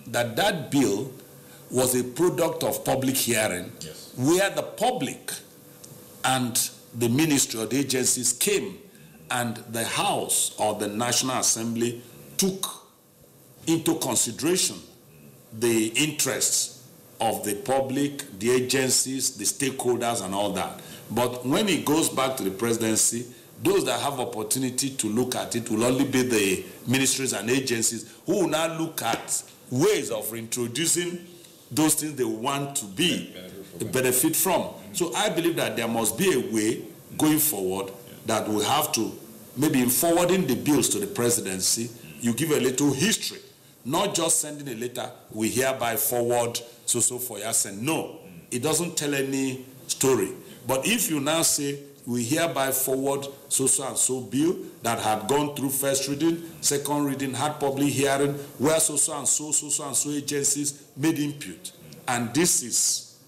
that that bill was a product of public hearing, yes, where the public and the ministry or the agencies came and the House or the National Assembly took into consideration the interests of the public, the agencies, the stakeholders and all that. But when it goes back to the presidency, those that have opportunity to look at it will only be the ministries and agencies who will now look at ways of reintroducing those things they want to be benefit from. So I believe that there must be a way going forward that we have to, maybe in forwarding the bills to the presidency, you give a little history, not just sending a letter, we hereby forward so for Yasen. No, it doesn't tell any story. But if you now say, we hereby forward so and so bill that had gone through first reading, second reading, had public hearing, where so and so agencies made input. And this is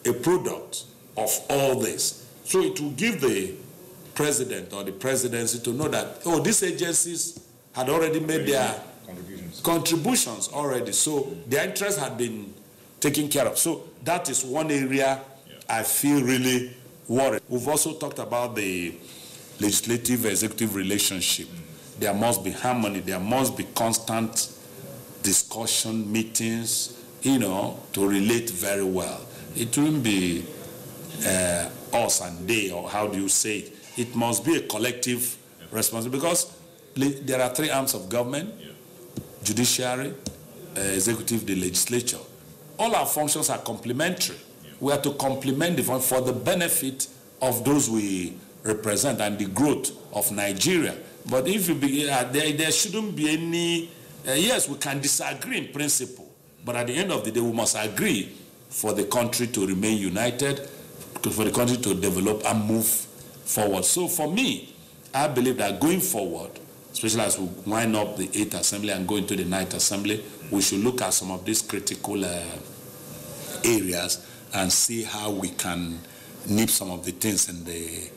a product of all this. So it will give the president or the presidency to know that, oh, these agencies had already made their contributions already. So their interest had been taken care of. So that is one area I feel really worried. We've also talked about the legislative-executive relationship. There must be harmony. There must be constant discussion, meetings, to relate very well. It wouldn't be us and they, or how do you say it? It must be a collective responsibility, because there are three arms of government: judiciary, executive, the legislature. All our functions are complementary. We are to complement for the benefit of those we represent and the growth of Nigeria. But if you there shouldn't be any, yes, we can disagree in principle, but at the end of the day, we must agree for the country to remain united, for the country to develop and move forward. So for me, I believe that going forward, especially as we wind up the 8th Assembly and go into the 9th Assembly, we should look at some of these critical areas and see how we can nip some of the things in the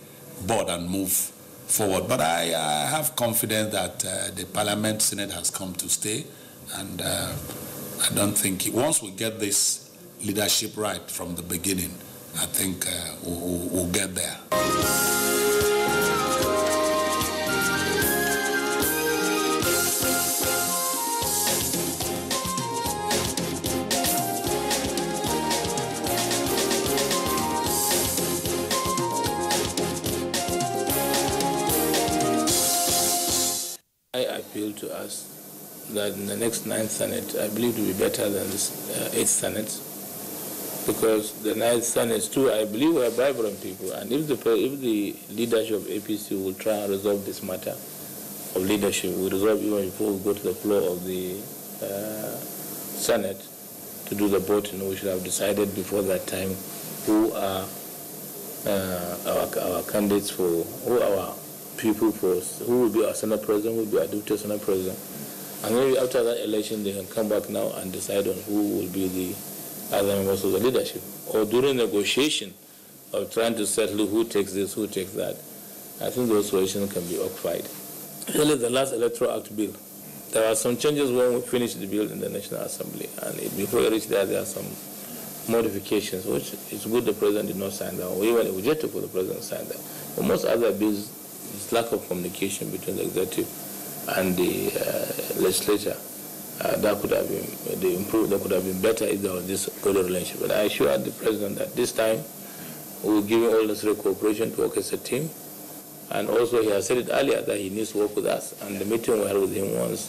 bud and move forward. But I have confidence that the Parliament Senate has come to stay, and I don't think, once we get this leadership right from the beginning, I think we'll get there. I appeal to us that in the next 9th Senate, I believe it will be better than this 8th Senate, because the 9th Senate too, I believe, are vibrant people, and if the leadership of APC will try and resolve this matter of leadership, we resolve even before we go to the floor of the Senate to do the voting. We should have decided before that time who are our candidates for, who are our people for, who will be our Senate President, who will be our Deputy Senate President. And maybe after that election, they can come back now and decide on who will be the other members of the leadership. Or during negotiation of trying to settle who takes this, who takes that, I think those solutions can be occupied. Really, the last Electoral Act bill, there are some changes when we finished the bill in the National Assembly, and before we reach there are some modifications, which it's good the President did not sign that, or even it was rejected for the President to sign that. But most other bills, this lack of communication between the executive and the legislature, that could have been improved. That could have been better if there was this good relationship. But I assure the President that this time we will give him all necessary cooperation to work as a team. And also, he has said it earlier that he needs to work with us. And the meeting we had with him once,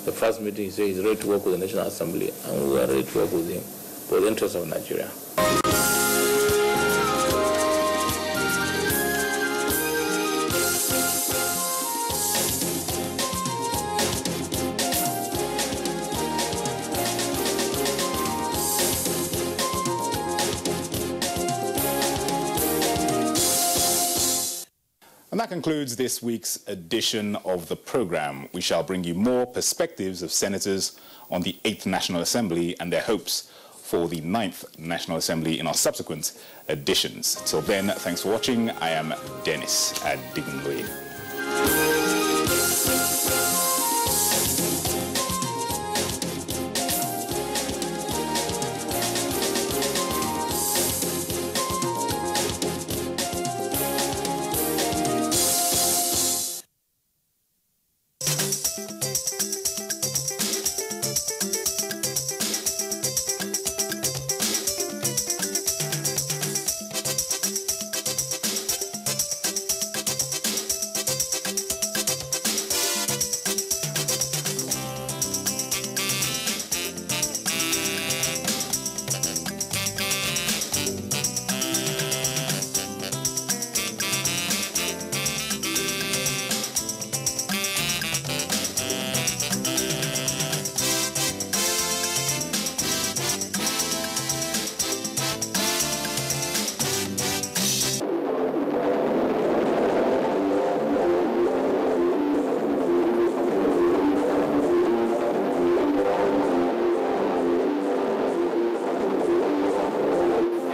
the first meeting, he said he's ready to work with the National Assembly, and we are ready to work with him for the interests of Nigeria. And that concludes this week's edition of the program. We shall bring you more perspectives of senators on the 8th National Assembly and their hopes for the 9th National Assembly in our subsequent editions. Till then, thanks for watching. I am Dennis Adigunle.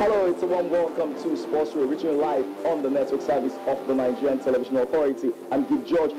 Hello, it's a warm welcome to Sports Row, reaching you live on the network service of the Nigerian Television Authority. I'm Gift George.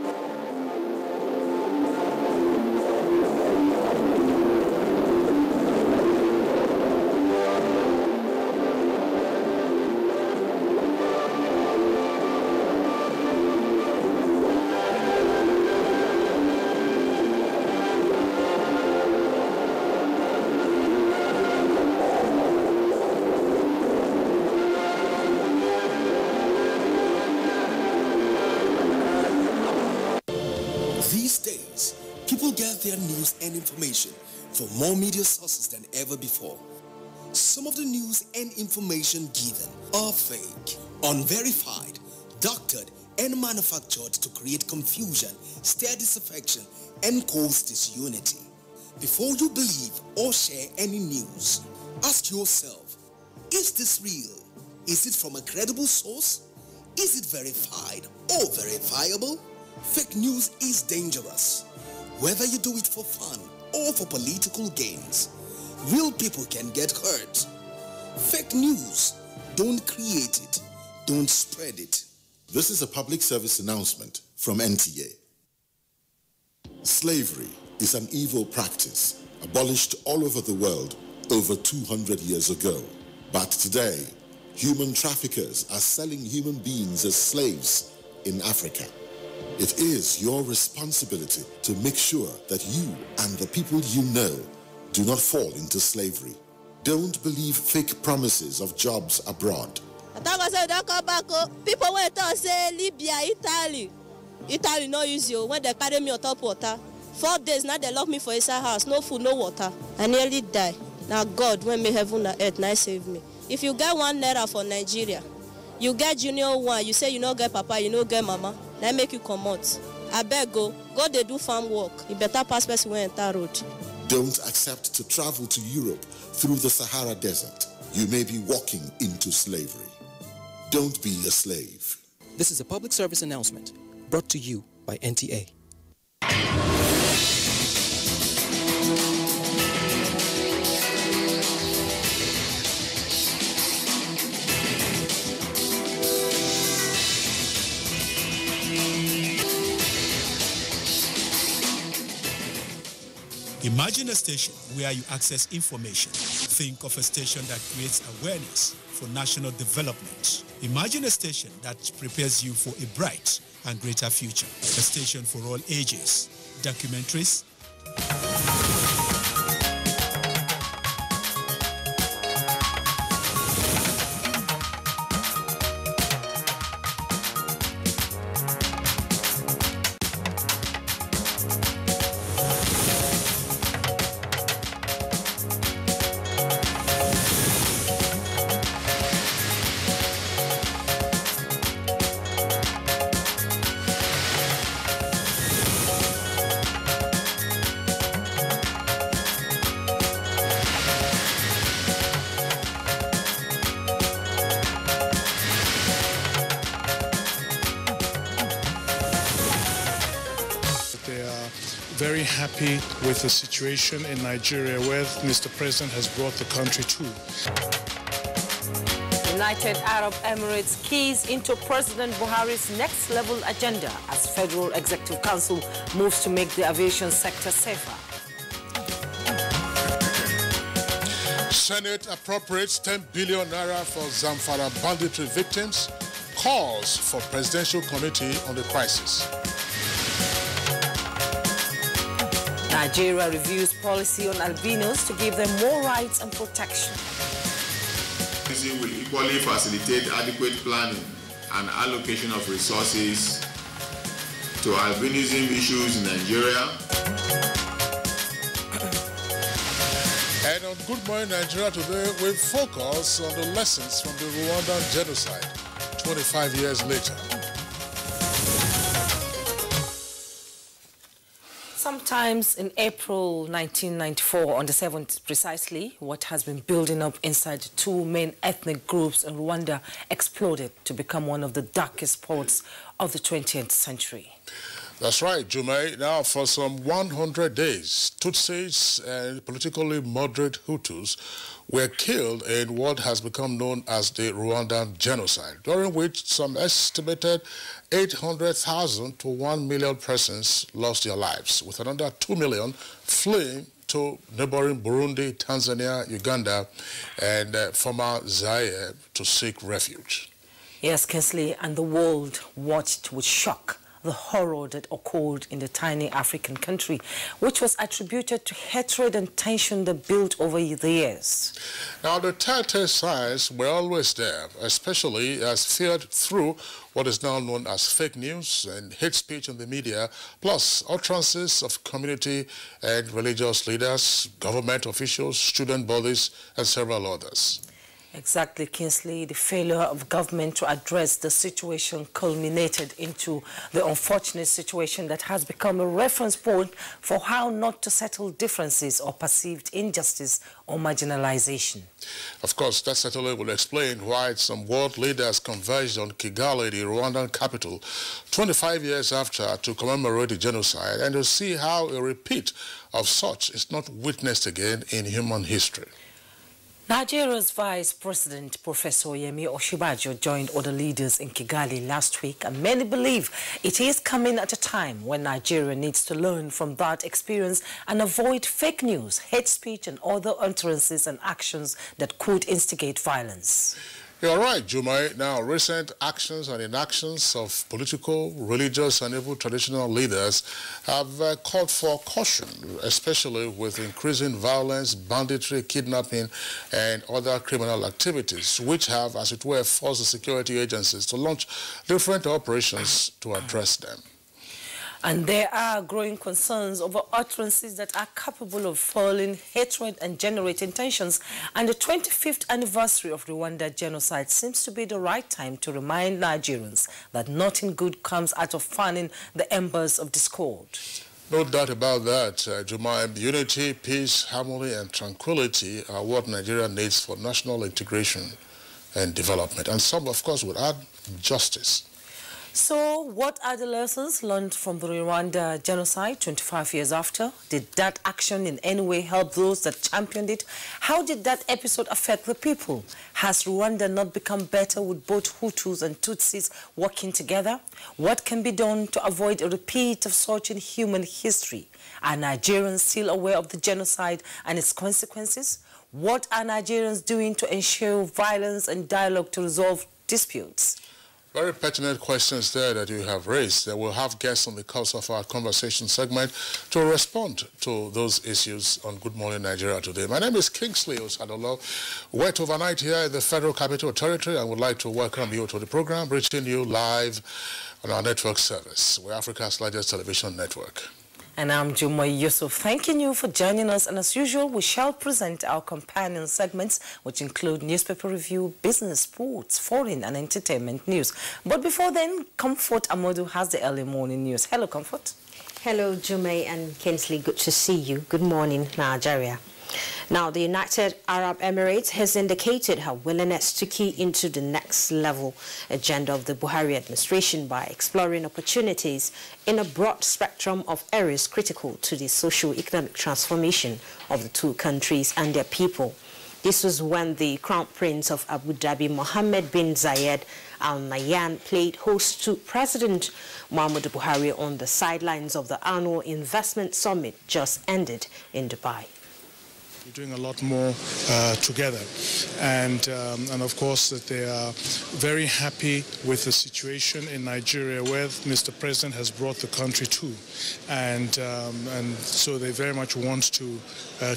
Their news and information from more media sources than ever before. Some of the news and information given are fake, unverified, doctored, and manufactured to create confusion, stir disaffection, and cause disunity. Before you believe or share any news, ask yourself, is this real? Is it from a credible source? Is it verified or verifiable? Fake news is dangerous. Whether you do it for fun or for political gains, real people can get hurt. Fake news, don't create it, don't spread it. This is a public service announcement from NTA. Slavery is an evil practice abolished all over the world over 200 years ago. But today, human traffickers are selling human beings as slaves in Africa. It is your responsibility to make sure that you and the people you know do not fall into slavery. Don't believe fake promises of jobs abroad. People went to say Libya, Italy. Italy no use you when they carry me on top water. 4 days now they lock me for inside house, no food, no water. I nearly die. Now God, when me heaven and earth, now save me. If you get 1 naira for Nigeria, you get junior one, you say you no get papa, you no get mama. That make you come out. I beg go they do farm work. You better pass person when enter road. Don't accept to travel to Europe through the Sahara Desert. You may be walking into slavery. Don't be a slave. This is a public service announcement brought to you by NTA. Imagine a station where you access information. Think of a station that creates awareness for national development. Imagine a station that prepares you for a bright and greater future. A station for all ages. Documentaries, very happy with the situation in Nigeria where Mr. President has brought the country to. United Arab Emirates keys into President Buhari's next level agenda as Federal Executive Council moves to make the aviation sector safer. Senate appropriates 10 billion naira for Zamfara banditry victims, calls for Presidential Committee on the crisis. Nigeria reviews policy on albinos to give them more rights and protection. This will equally facilitate adequate planning and allocation of resources to albinism issues in Nigeria. And on Good Morning Nigeria today, we focus on the lessons from the Rwandan genocide 25 years later. Sometimes in April 1994, on the 7th precisely, what has been building up inside the two main ethnic groups in Rwanda exploded to become one of the darkest spots of the 20th century. That's right, Jume. Now, for some 100 days, Tutsis and politically moderate Hutus were killed in what has become known as the Rwandan genocide, during which some estimated 800,000 to 1 million persons lost their lives, with another 2 million fleeing to neighboring Burundi, Tanzania, Uganda, and former Zaire to seek refuge. Yes, Kingsley, and the world watched with shock the horror that occurred in the tiny African country, which was attributed to hatred and tension that built over the years. Now, the telltale signs were always there, especially as feared through what is now known as fake news and hate speech in the media, plus utterances of community and religious leaders, government officials, student bodies, and several others. Exactly, Kingsley. The failure of government to address the situation culminated into the unfortunate situation that has become a reference point for how not to settle differences or perceived injustice or marginalization. Of course, that certainly will explain why some world leaders converged on Kigali, the Rwandan capital, 25 years after, to commemorate the genocide and to see how a repeat of such is not witnessed again in human history. Nigeria's Vice President, Professor Yemi Osinbajo, joined other leaders in Kigali last week, and many believe it is coming at a time when Nigeria needs to learn from that experience and avoid fake news, hate speech, and other utterances and actions that could instigate violence. You're right, Jumai. Now, recent actions and inactions of political, religious, and even traditional leaders have called for caution, especially with increasing violence, banditry, kidnapping, and other criminal activities, which have, as it were, forced the security agencies to launch different operations to address them. And there are growing concerns over utterances that are capable of fueling hatred and generating tensions. And the 25th anniversary of Rwanda genocide seems to be the right time to remind Nigerians that nothing good comes out of fanning the embers of discord. No doubt about that, Juma. Unity, peace, harmony, and tranquility are what Nigeria needs for national integration and development. And some, of course, would add justice. So, what are the lessons learned from the Rwanda genocide 25 years after? Did that action in any way help those that championed it? How did that episode affect the people? Has Rwanda not become better with both Hutus and Tutsis working together? What can be done to avoid a repeat of such in human history? Are Nigerians still aware of the genocide and its consequences? What are Nigerians doing to ensure violence and dialogue to resolve disputes? Very pertinent questions there that you have raised. We'll have guests on the course of our conversation segment to respond to those issues on Good Morning Nigeria today. My name is Kingsley Osadolo. We're overnight here in the Federal Capital Territory and would like to welcome you to the program, reaching you live on our network service. We're Africa's largest television network. And I'm Jumai Yusuf, thanking you for joining us. And as usual, we shall present our companion segments, which include newspaper review, business, sports, foreign and entertainment news. But before then, Comfort Amodu has the early morning news. Hello, Comfort. Hello, Jumai and Kingsley. Good to see you. Good morning, Nigeria. Now, the United Arab Emirates has indicated her willingness to key into the next level agenda of the Buhari administration by exploring opportunities in a broad spectrum of areas critical to the socio-economic transformation of the two countries and their people. This was when the Crown Prince of Abu Dhabi, Mohammed bin Zayed Al Nahyan, played host to President Muhammadu Buhari on the sidelines of the annual investment summit just ended in Dubai. We're doing a lot more together, and of course that they are very happy with the situation in Nigeria where Mr. President has brought the country to, and so they very much want to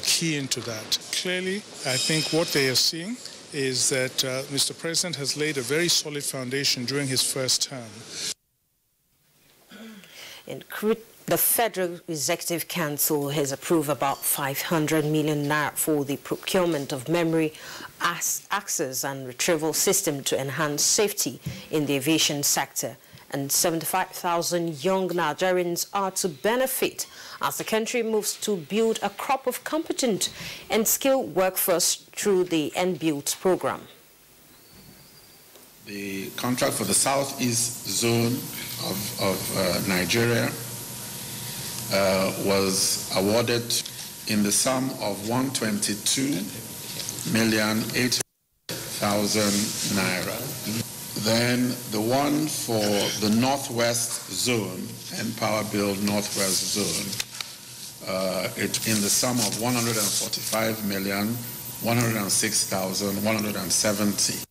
key into that. Clearly, I think what they are seeing is that Mr. President has laid a very solid foundation during his first term. The Federal Executive Council has approved about 500 million naira for the procurement of memory access and retrieval system to enhance safety in the aviation sector. And 75,000 young Nigerians are to benefit as the country moves to build a crop of competent and skilled workforce through the NBuild program. The contract for the southeast zone of Nigeria was awarded in the sum of 122,800,000 naira. Then the one for the Northwest Zone, Empower Build Northwest Zone, in the sum of 145,106,170.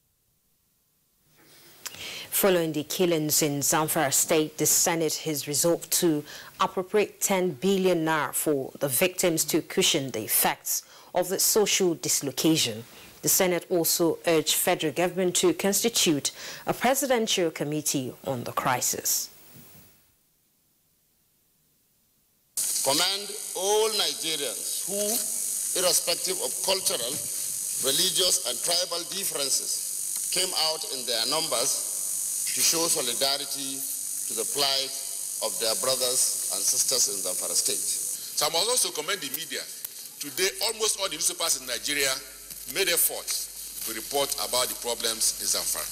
Following the killings in Zamfara State, the Senate has resolved to appropriate 10 billion naira for the victims to cushion the effects of the social dislocation. The Senate also urged federal government to constitute a presidential committee on the crisis. Command all Nigerians who, irrespective of cultural, religious and tribal differences, came out in their numbers to show solidarity to the plight of their brothers and sisters in Zamfara State. So I must also commend the media. Today, almost all the newspapers in Nigeria made efforts to report about the problems in Zamfara.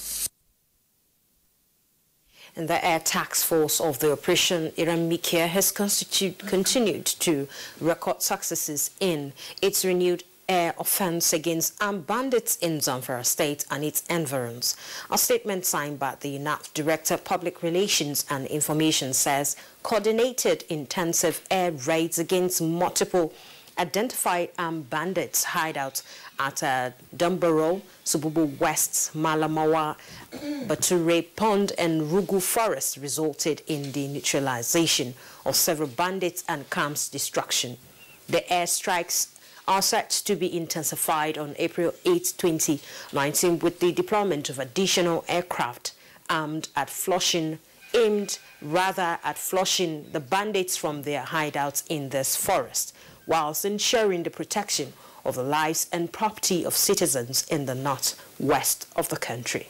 And the Air Task Force of the Operation Iramikia has continued to record successes in its renewed air offense against armed bandits in Zamfara State and its environs. A statement signed by the UNAF Director of Public Relations and Information says coordinated intensive air raids against multiple identified armed bandits hideouts at Dumbaro, Sububu West, Malamawa, Bature Pond and Rugu Forest resulted in the neutralization of several bandits and camps destruction. The airstrikes are set to be intensified on April 8, 2019 with the deployment of additional aircraft aimed at flushing the bandits from their hideouts in this forest, whilst ensuring the protection of the lives and property of citizens in the northwest of the country.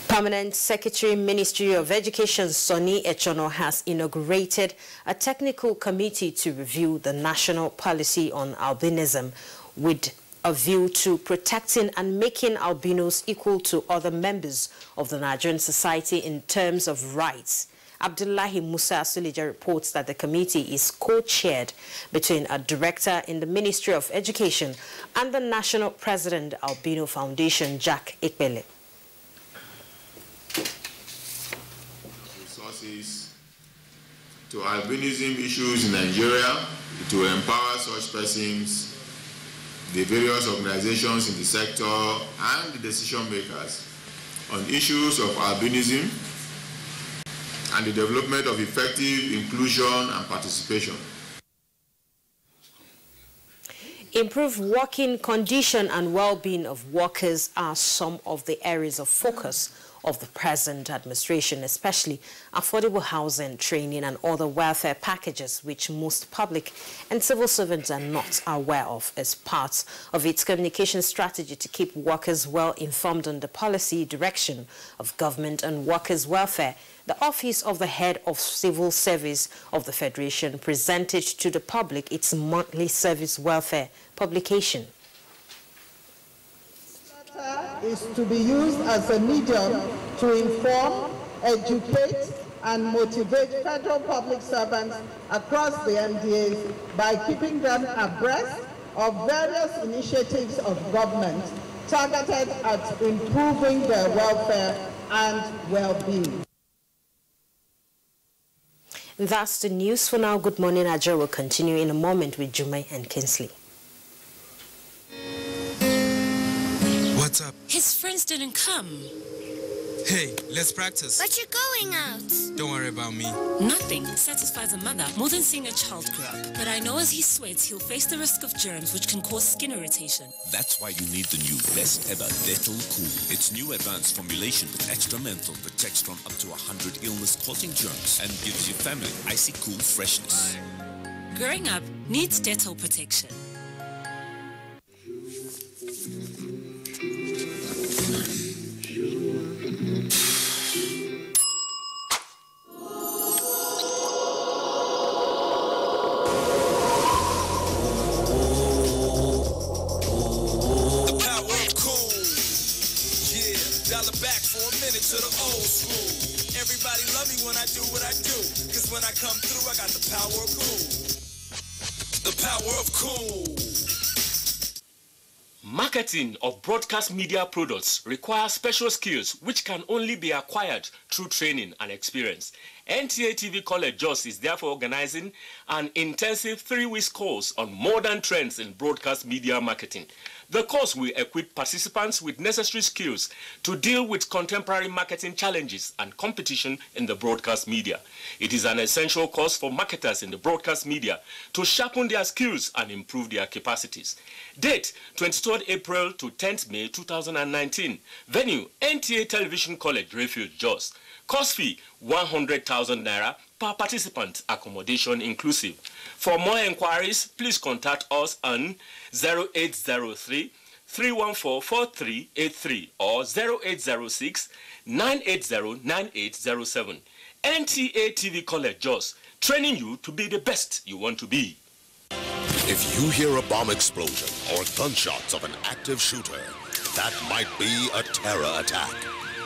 Permanent Secretary, Ministry of Education, Sonny Echono, has inaugurated a technical committee to review the national policy on albinism with a view to protecting and making albinos equal to other members of the Nigerian society in terms of rights. Abdullahi Musa Sulija reports that the committee is co-chaired between a director in the Ministry of Education and the National President Albino Foundation, Jack Ekpele. Resources to albinism issues in Nigeria to empower such persons, the various organizations in the sector and the decision makers on issues of albinism and the development of effective inclusion and participation. Improved working condition and well-being of workers are some of the areas of focus of the present administration, especially affordable housing, training and other welfare packages which most public and civil servants are not aware of as part of its communication strategy to keep workers well informed on the policy direction of government and workers' welfare. The Office of the Head of Civil Service of the Federation presented to the public its monthly service welfare publication. Is to be used as a medium to inform, educate, and motivate federal public servants across the MDAs by keeping them abreast of various initiatives of government targeted at improving their welfare and well-being. That's the news for now. Good morning, Nigeria. Will continue in a moment with Jumai and Kinsley. What's up? His friends didn't come. Hey, let's practice. But you're going out. Don't worry about me. Nothing satisfies a mother more than seeing a child grow up. But I know as he sweats, he'll face the risk of germs which can cause skin irritation. That's why you need the new best ever Dettol Cool. Its new advanced formulation with extra menthol protects from up to 100 illness-causing germs and gives your family icy cool freshness. Growing up needs Dettol protection. To the old school. Everybody Cause when I come through, I got the power of cool. The power of cool. Marketing of broadcast media products requires special skills which can only be acquired through training and experience. NTA TV College Jos is therefore organizing an intensive 3-week course on modern trends in broadcast media marketing. The course will equip participants with necessary skills to deal with contemporary marketing challenges and competition in the broadcast media. It is an essential course for marketers in the broadcast media to sharpen their skills and improve their capacities. Date 23rd April to 10th May 2019. Venue NTA Television College Refuge Jos. Course fee 100,000 naira per participant, accommodation inclusive. For more inquiries, please contact us on 0803 314 4383 or 0806 980 9807. NTA TV College Jos, training you to be the best you want to be. If you hear a bomb explosion or gunshots of an active shooter, that might be a terror attack.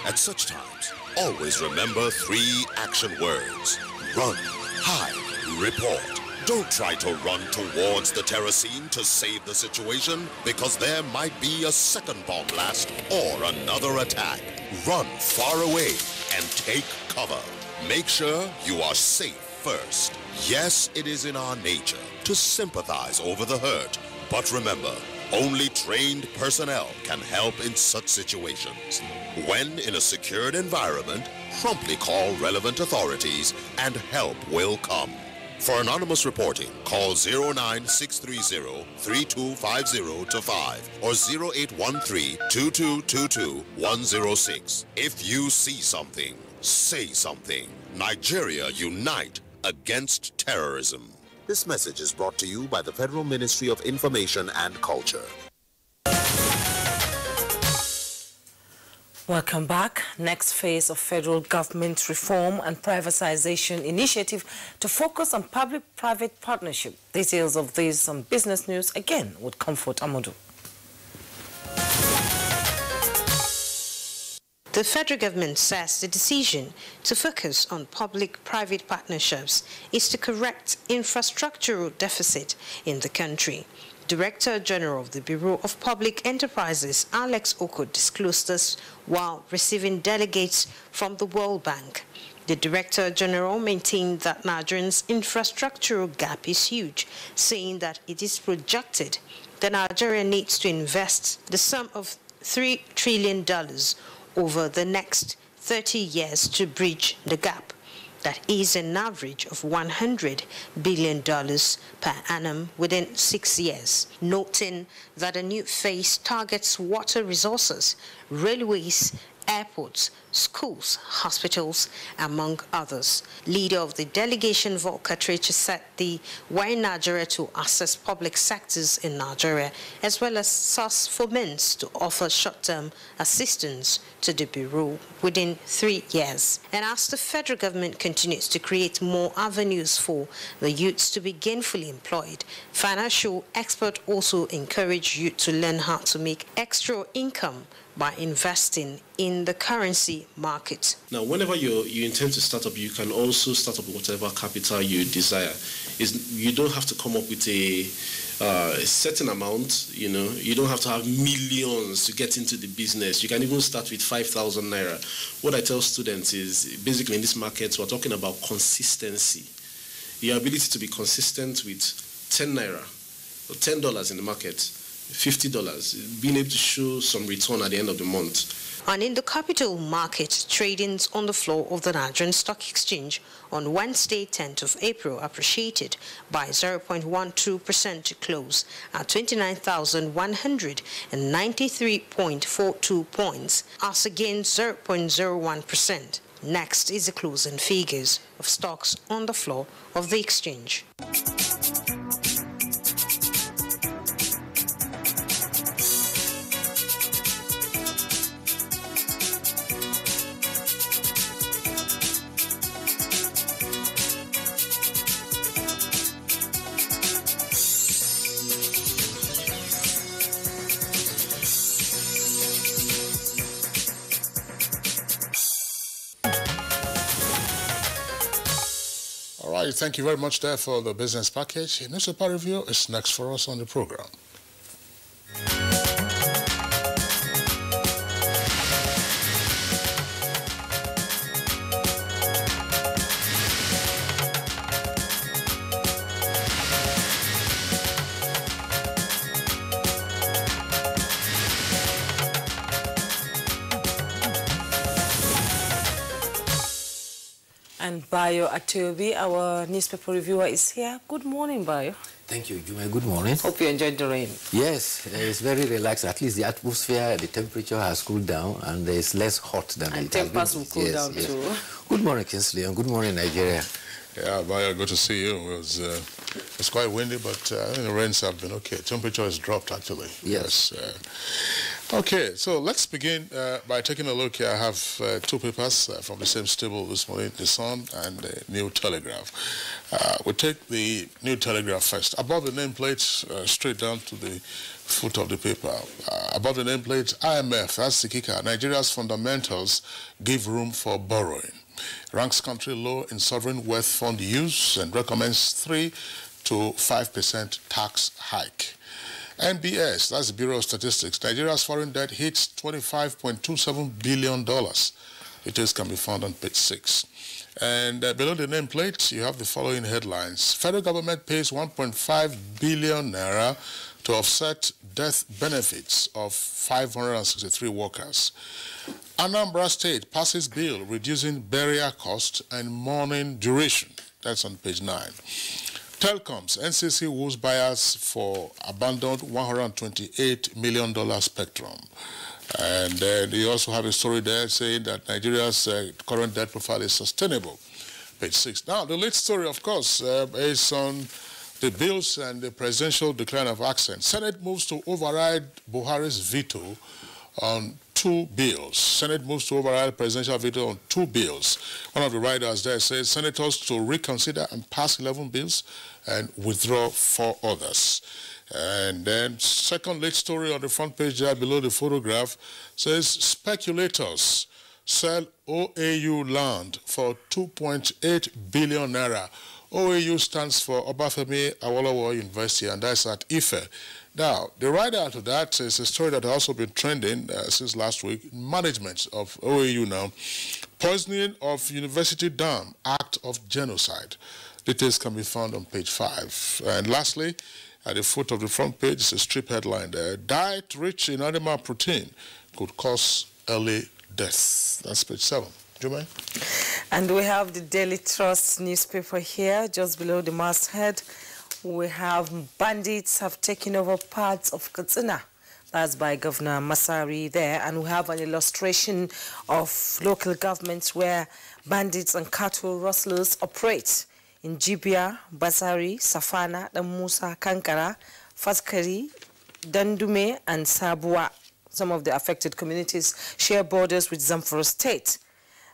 At such times, always remember 3 action words. Run, hide, report. Don't try to run towards the terror scene to save the situation, because there might be a second bomb blast or another attack. Run far away and take cover. Make sure you are safe first. Yes, it is in our nature to sympathize over the hurt, but remember, only trained personnel can help in such situations. When in a secured environment, promptly call relevant authorities and help will come. For anonymous reporting, call 09630-3250-5 or 0813-2222-106. If you see something, say something. Nigeria unite against terrorism. This message is brought to you by the Federal Ministry of Information and Culture. Welcome back. Next phase of federal government reform and privatization initiative to focus on public-private partnership. Details of this on Business News again with Comfort Amadou. The federal government says the decision to focus on public-private partnerships is to correct infrastructural deficit in the country. Director General of the Bureau of Public Enterprises, Alex Oko, disclosed this while receiving delegates from the World Bank. The Director General maintained that Nigeria's infrastructural gap is huge, saying that it is projected that Nigeria needs to invest the sum of $3 trillion over the next 30 years to bridge the gap. That is an average of $100 billion per annum within 6 years, noting that a new phase targets water resources, railways, airports, schools, hospitals, among others. Leader of the delegation, Volker Treche, said the way Nigeria to assess public sectors in Nigeria, as well as source for means to offer short-term assistance to the Bureau within 3 years. And as the federal government continues to create more avenues for the youths to be gainfully employed, financial experts also encourage youth to learn how to make extra income by investing in the currency market. Now, whenever you intend to start up, you can also start up with whatever capital you desire. You don't have to come up with a certain amount, you know. You don't have to have millions to get into the business. You can even start with 5,000 naira. What I tell students is, basically in this market, we're talking about consistency. Your ability to be consistent with 10 naira or $10 in the market, $50, being able to show some return at the end of the month. And in the capital market, tradings on the floor of the Nigerian Stock Exchange on Wednesday, 10th of April, appreciated by 0.12% to close at 29,193.42 points, as against 0.01%. Next is the closing figures of stocks on the floor of the exchange. All right, thank you very much there for the business package. Newspaper review is next for us on the program. And Bayo Atobi, our newspaper reviewer, is here. Good morning, Bayo. Thank you, Jume. Good morning. Hope you enjoyed the rain. Yes, it's very relaxed. At least the atmosphere, the temperature has cooled down, and it's less hot than and it has been. And tempers will cool down too. Good morning, Kinsley, and good morning, Nigeria. Yeah, Bayo, good to see you. It's quite windy, but the rains have been okay. Temperature has dropped, actually. Yes. Okay, so let's begin by taking a look here. I have two papers from the same stable this morning, The Sun and the New Telegraph. We'll take the New Telegraph first. Above the nameplate, straight down to the foot of the paper. Above the nameplate, IMF, that's the kicker. Nigeria's fundamentals give room for borrowing. Ranks country low in sovereign wealth fund use and recommends 3 to 5% tax hike. NBS, that's the Bureau of Statistics, Nigeria's foreign debt hits $25.27 billion. Details can be found on page 6. And below the nameplate, you have the following headlines. Federal government pays 1.5 billion naira to offset death benefits of 563 workers. Anambra State passes bill reducing burial cost and mourning duration. That's on page 9. Telecoms, NCC woos buyers for abandoned $128 million spectrum. And then you also have a story there saying that Nigeria's current debt profile is sustainable. Page 6. Now, the lead story, of course, is on the bills and the presidential decline of accent. Senate moves to override Buhari's veto on 2 bills. Senate moves to override presidential veto on 2 bills. One of the writers there says senators to reconsider and pass 11 bills and withdraw 4 others. And then second lead story on the front page there below the photograph says speculators sell OAU land for 2.8 billion naira. OAU stands for Obafemi Awolowo University, and that's at Ife. Now, the writer to that is a story that has also been trending since last week. Management of OAU now. Poisoning of University Dam, act of genocide. Details can be found on page 5. And lastly, at the foot of the front page is a strip headline there. Diet rich in animal protein could cause early death. That's page 7. Jume? And we have the Daily Trust newspaper here, just below the masthead. We have bandits have taken over parts of Katsina. That's by Governor Masari there. And we have an illustration of local governments where bandits and cattle rustlers operate in Jibia, Basari, Safana, Damusa, Kankara, Faskari, Dandume, and Sabua. Some of the affected communities share borders with Zamfara State.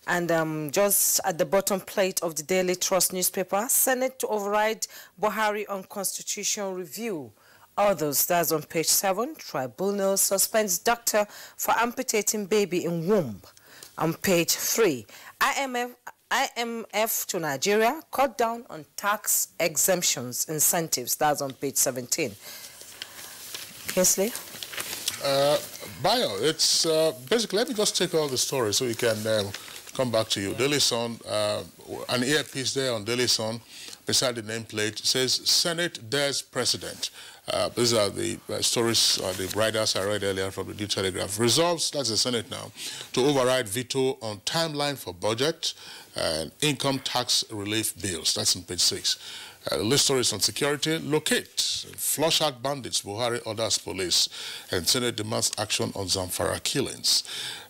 And just at the bottom plate of the Daily Trust newspaper, Senate to override Buhari on constitutional review. Others, that's on page 7, tribunal suspends doctor for amputating baby in womb. On page 3, IMF to Nigeria, cut down on tax exemptions, incentives. That's on page 17. Kinsley? Bayo, it's basically, let me just take all the stories so we can come back to you. Daily Sun, an earpiece there on Daily Sun, beside the nameplate, says, Senate dares President. These are the stories the writers I read earlier from the New Telegraph. Resolves, that's the Senate now, to override veto on timeline for budget and income tax relief bills. That's on page 6. The list stories on security. Locate, flush out bandits, Buhari orders police, and Senate demands action on Zamfara killings.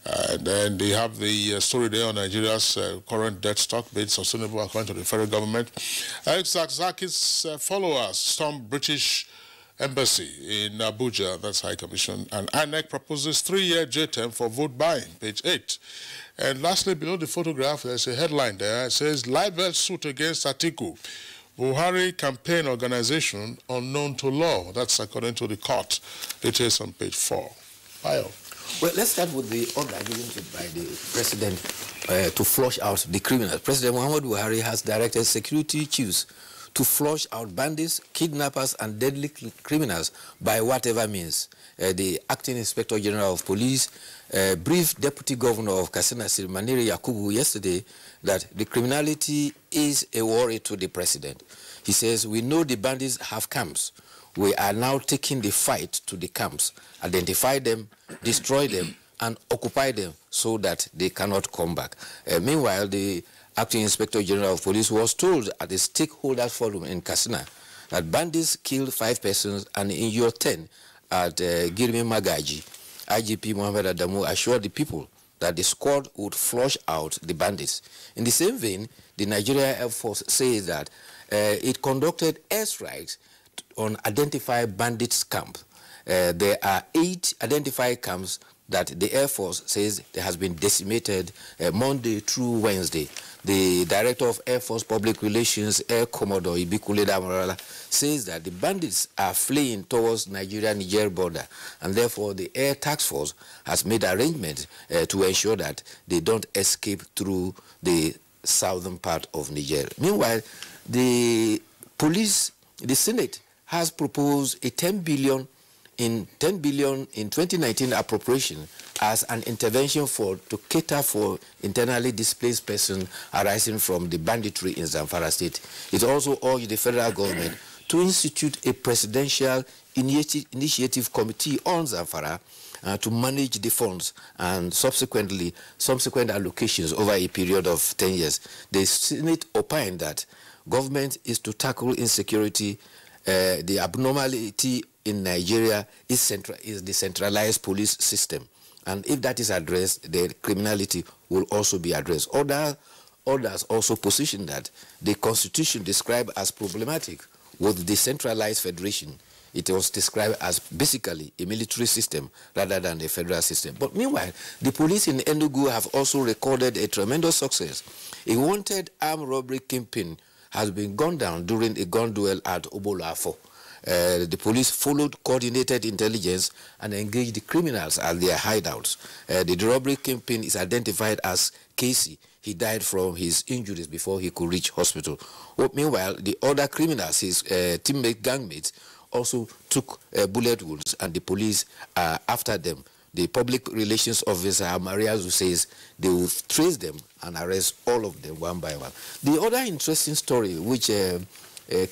And then they have the story there on Nigeria's current debt stock made sustainable according to the federal government. Zak's followers storm British Embassy in Abuja, that's High Commission, and INEC proposes 3-year jail term for vote buying, page 8. And lastly, below the photograph, there's a headline there. It says, libel suit against Atiku. Buhari campaign organization unknown to law. That's according to the court. Details on page 4. Bayo. Well, let's start with the order given by the president to flush out the criminals. President Muhammadu Buhari has directed security chiefs to flush out bandits, kidnappers, and deadly criminals by whatever means. The acting inspector general of police briefed Deputy Governor of Katsina State, Maniri Yakubu, yesterday that the criminality is a worry to the president. He says, we know the bandits have camps. We are now taking the fight to the camps, identify them, destroy them, and occupy them so that they cannot come back. Meanwhile, the acting inspector general of police was told at the stakeholders forum in Katsina that bandits killed 5 persons and injured 10 at Girmi Magaji. IGP Mohammed Adamu assured the people that the squad would flush out the bandits. In the same vein, the Nigeria Air Force says that it conducted airstrikes on identified bandits camps. There are 8 identified camps that the Air Force says there has been decimated Monday through Wednesday. The Director of Air Force Public Relations, Air Commodore Ibikule Damarala, says that the bandits are fleeing towards Nigeria-Niger border, and therefore the Air Task Force has made arrangements to ensure that they don't escape through the southern part of Niger. Meanwhile, the Senate has proposed a 10 billion in 2019 appropriation as an intervention to cater for internally displaced persons arising from the banditry in Zamfara State. It also urged the federal government to institute a presidential initiative committee on Zamfara to manage the funds and subsequent allocations over a period of 10 years. The Senate opined that government is to tackle insecurity. The abnormality in Nigeria is the centralized police system. And if that is addressed, the criminality will also be addressed. Others also position that the constitution described as problematic with the centralized federation. It was described as basically a military system rather than a federal system. But meanwhile, the police in Enugu have also recorded a tremendous success. A wanted armed robbery kingpin has been gunned down during a gun duel at Obolafo. The police followed coordinated intelligence and engaged the criminals at their hideouts. The robbery kingpin is identified as Casey. He died from his injuries before he could reach hospital. Meanwhile, the other criminals, his gangmates, also took bullet wounds, and the police are after them. The public relations officer, Mariazu, says they will trace them and arrest all of them one by one. The other interesting story, which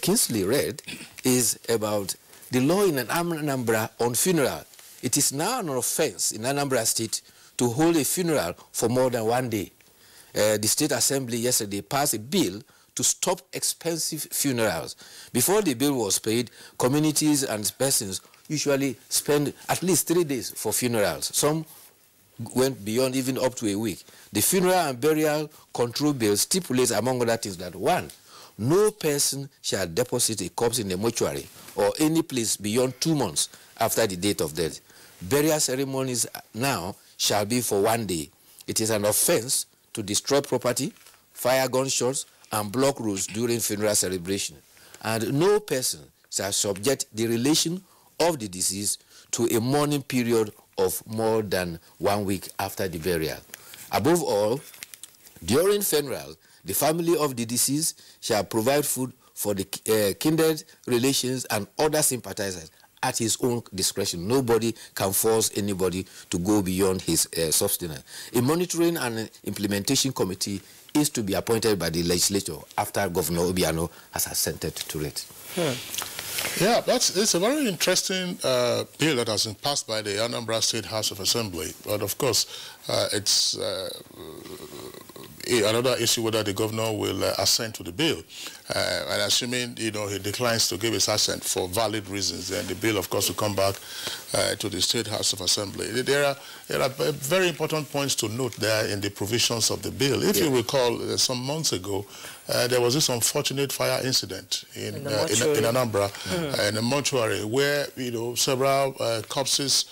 Kingsley read, is about the law in Anambra on funeral. It is now an offense in Anambra State to hold a funeral for more than 1 day. The State Assembly yesterday passed a bill to stop expensive funerals. Before the bill was paid, communities and persons usually spend at least 3 days for funerals. Some went beyond even up to a week. The Funeral and Burial Control Bill stipulates, among other things, that 1, no person shall deposit a corpse in a mortuary or any place beyond 2 months after the date of death. Burial ceremonies now shall be for 1 day. It is an offense to destroy property, fire gunshots, and block roads during funeral celebration. And no person shall subject the relation of the deceased to a mourning period of more than 1 week after the burial. Above all, during funeral, the family of the deceased shall provide food for the kindred relations and other sympathizers at his own discretion. Nobody can force anybody to go beyond his substance. A monitoring and implementation committee is to be appointed by the legislature after Governor Obiano has assented to it. Yeah, it's a very interesting bill that has been passed by the Anambra State House of Assembly. But of course, it's another issue whether the governor will assent to the bill. And assuming, he declines to give his assent for valid reasons, then the bill, of course, will come back to the State House of Assembly. There are very important points to note there in the provisions of the bill. If you recall, some months ago, there was this unfortunate fire incident in Anambra, in a mortuary, where several corpses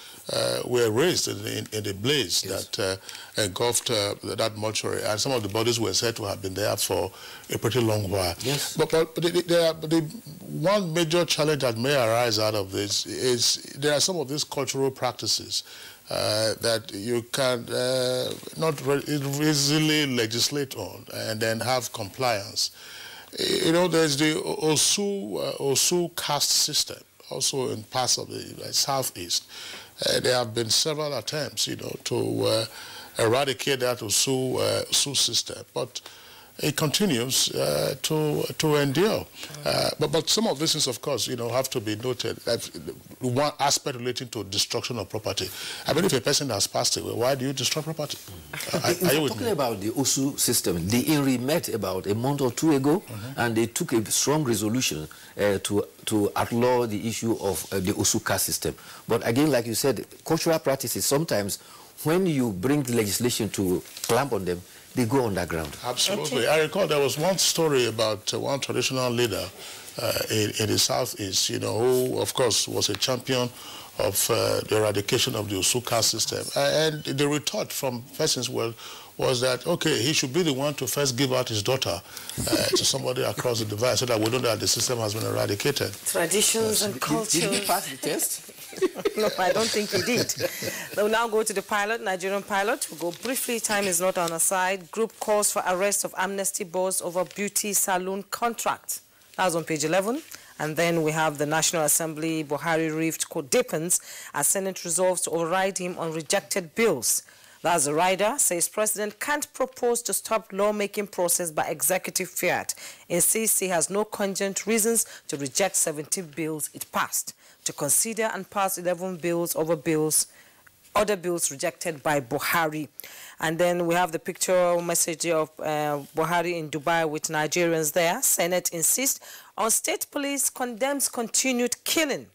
were raised in the blaze that engulfed that mortuary, and some of the bodies were said to have been there for a pretty long while. Yes. But the one major challenge that may arise out of this is there are some of these cultural practices that you can not easily legislate on and then have compliance. You know, there's the Osu caste system, also in parts of the southeast. There have been several attempts, you know, to eradicate that Osu system, but it continues to endure. But some of these things, of course, you know, have to be noted. One aspect relating to destruction of property. I mean, if a person has passed away, why do you destroy property? Are you talking about the Osu system? The INRI met about a month or two ago, and they took a strong resolution to outlaw the issue of the Osu caste system. But again, like you said, cultural practices, sometimes when you bring legislation to clamp on them, they go underground. Absolutely. Okay. I recall there was one story about one traditional leader in the southeast, you know, who, of course, was a champion of the eradication of the Osu caste system. And the retort from persons was that, okay, he should be the one to first give out his daughter to somebody across the divide so that we know that the system has been eradicated. Traditions and culture. Did he pass the test? No, I don't think he did. We'll now go to the pilot, Nigerian pilot. We'll go briefly, time is not on our side. Group calls for arrest of amnesty boss over beauty salon contract. That was on page 11. And then we have the National Assembly, Buhari rift deepens as Senate resolves to override him on rejected bills. That's the rider, says President can't propose to stop lawmaking process by executive fiat. Insists he has no cogent reasons to reject 17 bills it passed, to consider and pass 11 bills over other bills rejected by Buhari. And then we have the picture message of Buhari in Dubai with Nigerians there. Senate insists on state police condemns continued killing.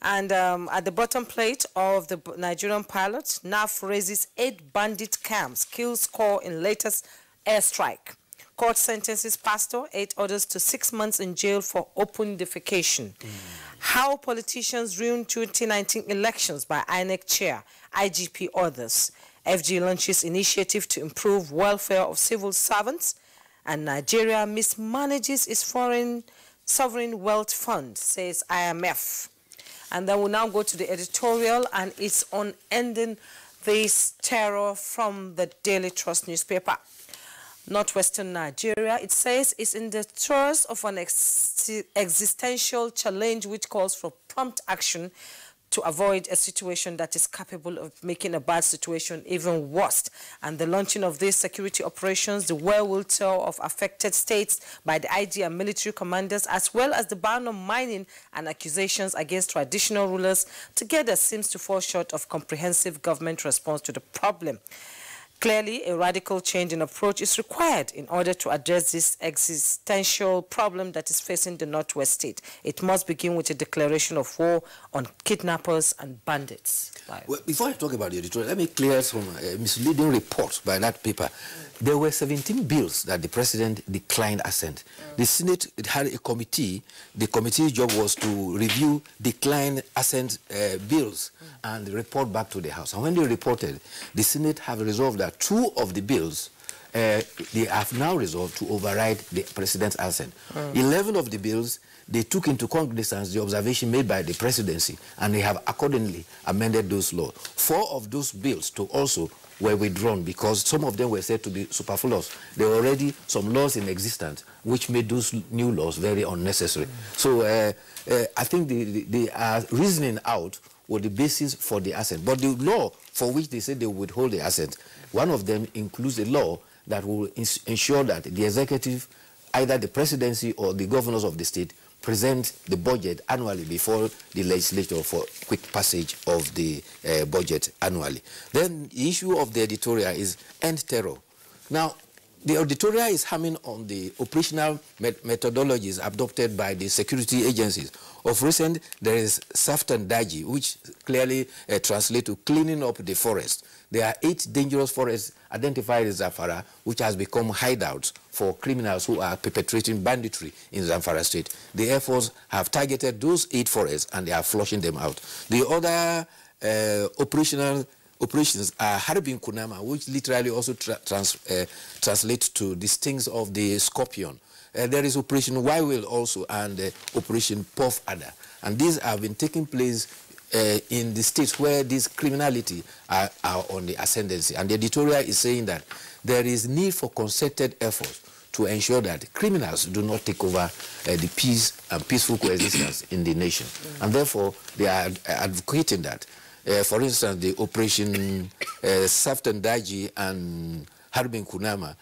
And at the bottom plate of the Nigerian pilot, NAF raises 8 bandit camps, kills score in latest airstrike. Court sentences pastor, 8 others to 6 months in jail for open defecation. How politicians ruined 2019 elections by INEC chair, IGP others. FG launches initiative to improve welfare of civil servants. And Nigeria mismanages its foreign sovereign wealth fund, says IMF. And then we'll now go to the editorial, and it's on ending this terror from the Daily Trust newspaper. Northwestern Nigeria, it says, is in the throes of an existential challenge which calls for prompt action to avoid a situation that is capable of making a bad situation even worse. And the launching of these security operations, the wherewithal tour of affected states by the IG and military commanders, as well as the ban on mining and accusations against traditional rulers, together seems to fall short of comprehensive government response to the problem. Clearly, a radical change in approach is required in order to address this existential problem that is facing the Northwest state. It must begin with a declaration of war on kidnappers and bandits. Well, before I talk about the editorial, let me clear some misleading reports by that paper. There were 17 bills that the president declined assent. The Senate had a committee. The committee's job was to review declined assent bills and report back to the House. And when they reported, the Senate have resolved that 2 of the bills, they have now resolved to override the president's assent. 11 of the bills, they took into cognizance the observation made by the presidency, and they have accordingly amended those laws. 4 of those bills to also were withdrawn because some of them were said to be superfluous. There were already some laws in existence which made those new laws very unnecessary. So I think they are reasoning out what the basis for the assent. But the law for which they said they would withhold the assent, one of them includes a law that will ensure that the executive, either the presidency or the governors of the state, present the budget annually before the legislature for quick passage of the budget annually. Then the issue of the editorial is end terror. Now, the editorial is hammering on the operational methodologies adopted by the security agencies. Of recent, there is Saftan Daji, which clearly translates to cleaning up the forest. There are 8 dangerous forests identified in Zamfara, which has become hideouts for criminals who are perpetrating banditry in Zamfara state. The Air Force have targeted those 8 forests and they are flushing them out. The other operations are Harbin Kunama, which literally also translates to the stings of the scorpion. There is Operation Waiwil also and Operation Puff Adder. And these have been taking place in the states where this criminality are on the ascendancy. And the editorial is saying that there is need for concerted efforts to ensure that criminals do not take over the peace and peaceful coexistence in the nation. And therefore, they are advocating that. For instance, the Operation Saftan Daji and Harbin Kunama,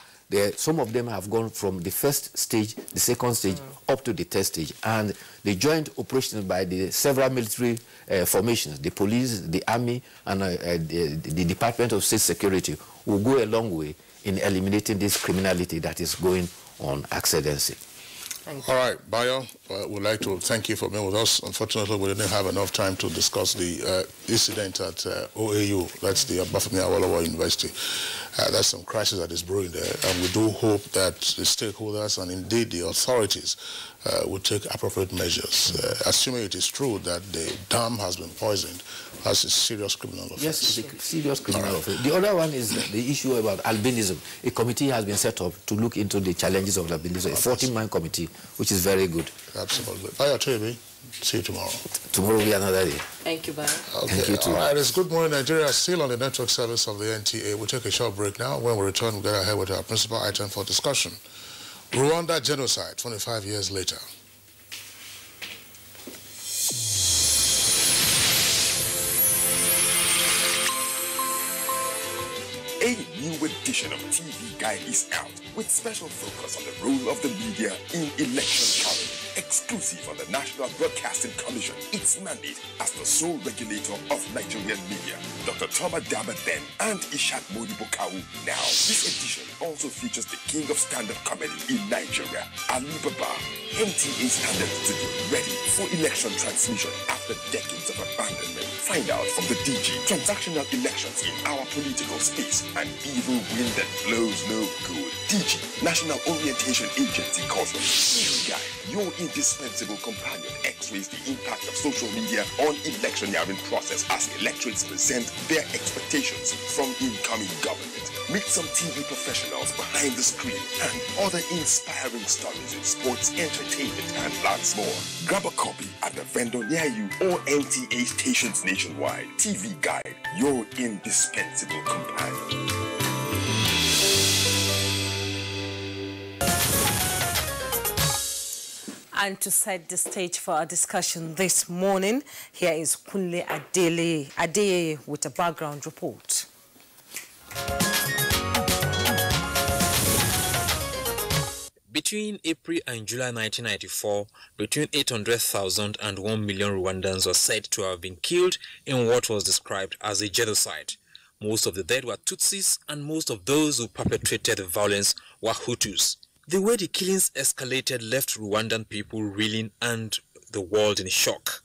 some of them have gone from the first stage, the second stage, up to the third stage. And the joint operations by the several military formations, the police, the army, and the Department of State Security will go a long way in eliminating this criminality that is going on accidency. All right, Bayo, we'd like to thank you for being with us. Unfortunately, we didn't have enough time to discuss the incident at OAU, that's the Bafemi Awolowo University. There's some crisis that is brewing there, and we do hope that the stakeholders and indeed the authorities will take appropriate measures. Assuming it is true that the dam has been poisoned, that's a serious criminal offense. Yes, it's a serious criminal offense. The other one is the issue about albinism. A committee has been set up to look into the challenges of albinism, a 14-man committee, which is very good. Absolutely. Bye, Toby. See you tomorrow. Tomorrow will be another day. Thank you, Bayo. Okay. Thank you too. All right, it's Good Morning Nigeria, still on the network service of the NTA. We'll take a short break now. When we return, we'll get ahead with our principal item for discussion. Rwanda genocide, 25 years later. A new edition of TV Guide is out with special focus on the role of the media in election coverage. Exclusive on the National Broadcasting Commission, its mandate as the sole regulator of Nigerian media. Dr. Thomas Daba then and Ishak Modibo-Kawu now. This edition also features the king of stand-up comedy in Nigeria, Ali Baba. NTA standards to be ready for election transmission after decades of abandonment. Find out from the DG transactional elections in our political space. An evil wind that blows no good. DG, National Orientation Agency, calls them TV Guide, your indispensable companion, x-rays the impact of social media on electioneering process as electorates present their expectations from incoming government. Meet some TV professionals behind the screen and other inspiring stories in sports, entertainment, and lots more. Grab a copy at the vendor near you or NTA stations nationwide. TV Guide, your indispensable companion. And to set the stage for our discussion this morning, here is Kunle Adeye with a background report. Between April and July 1994, between 800,000 and 1 million Rwandans were said to have been killed in what was described as a genocide. Most of the dead were Tutsis, and most of those who perpetrated the violence were Hutus. The way the killings escalated left Rwandan people reeling and the world in shock.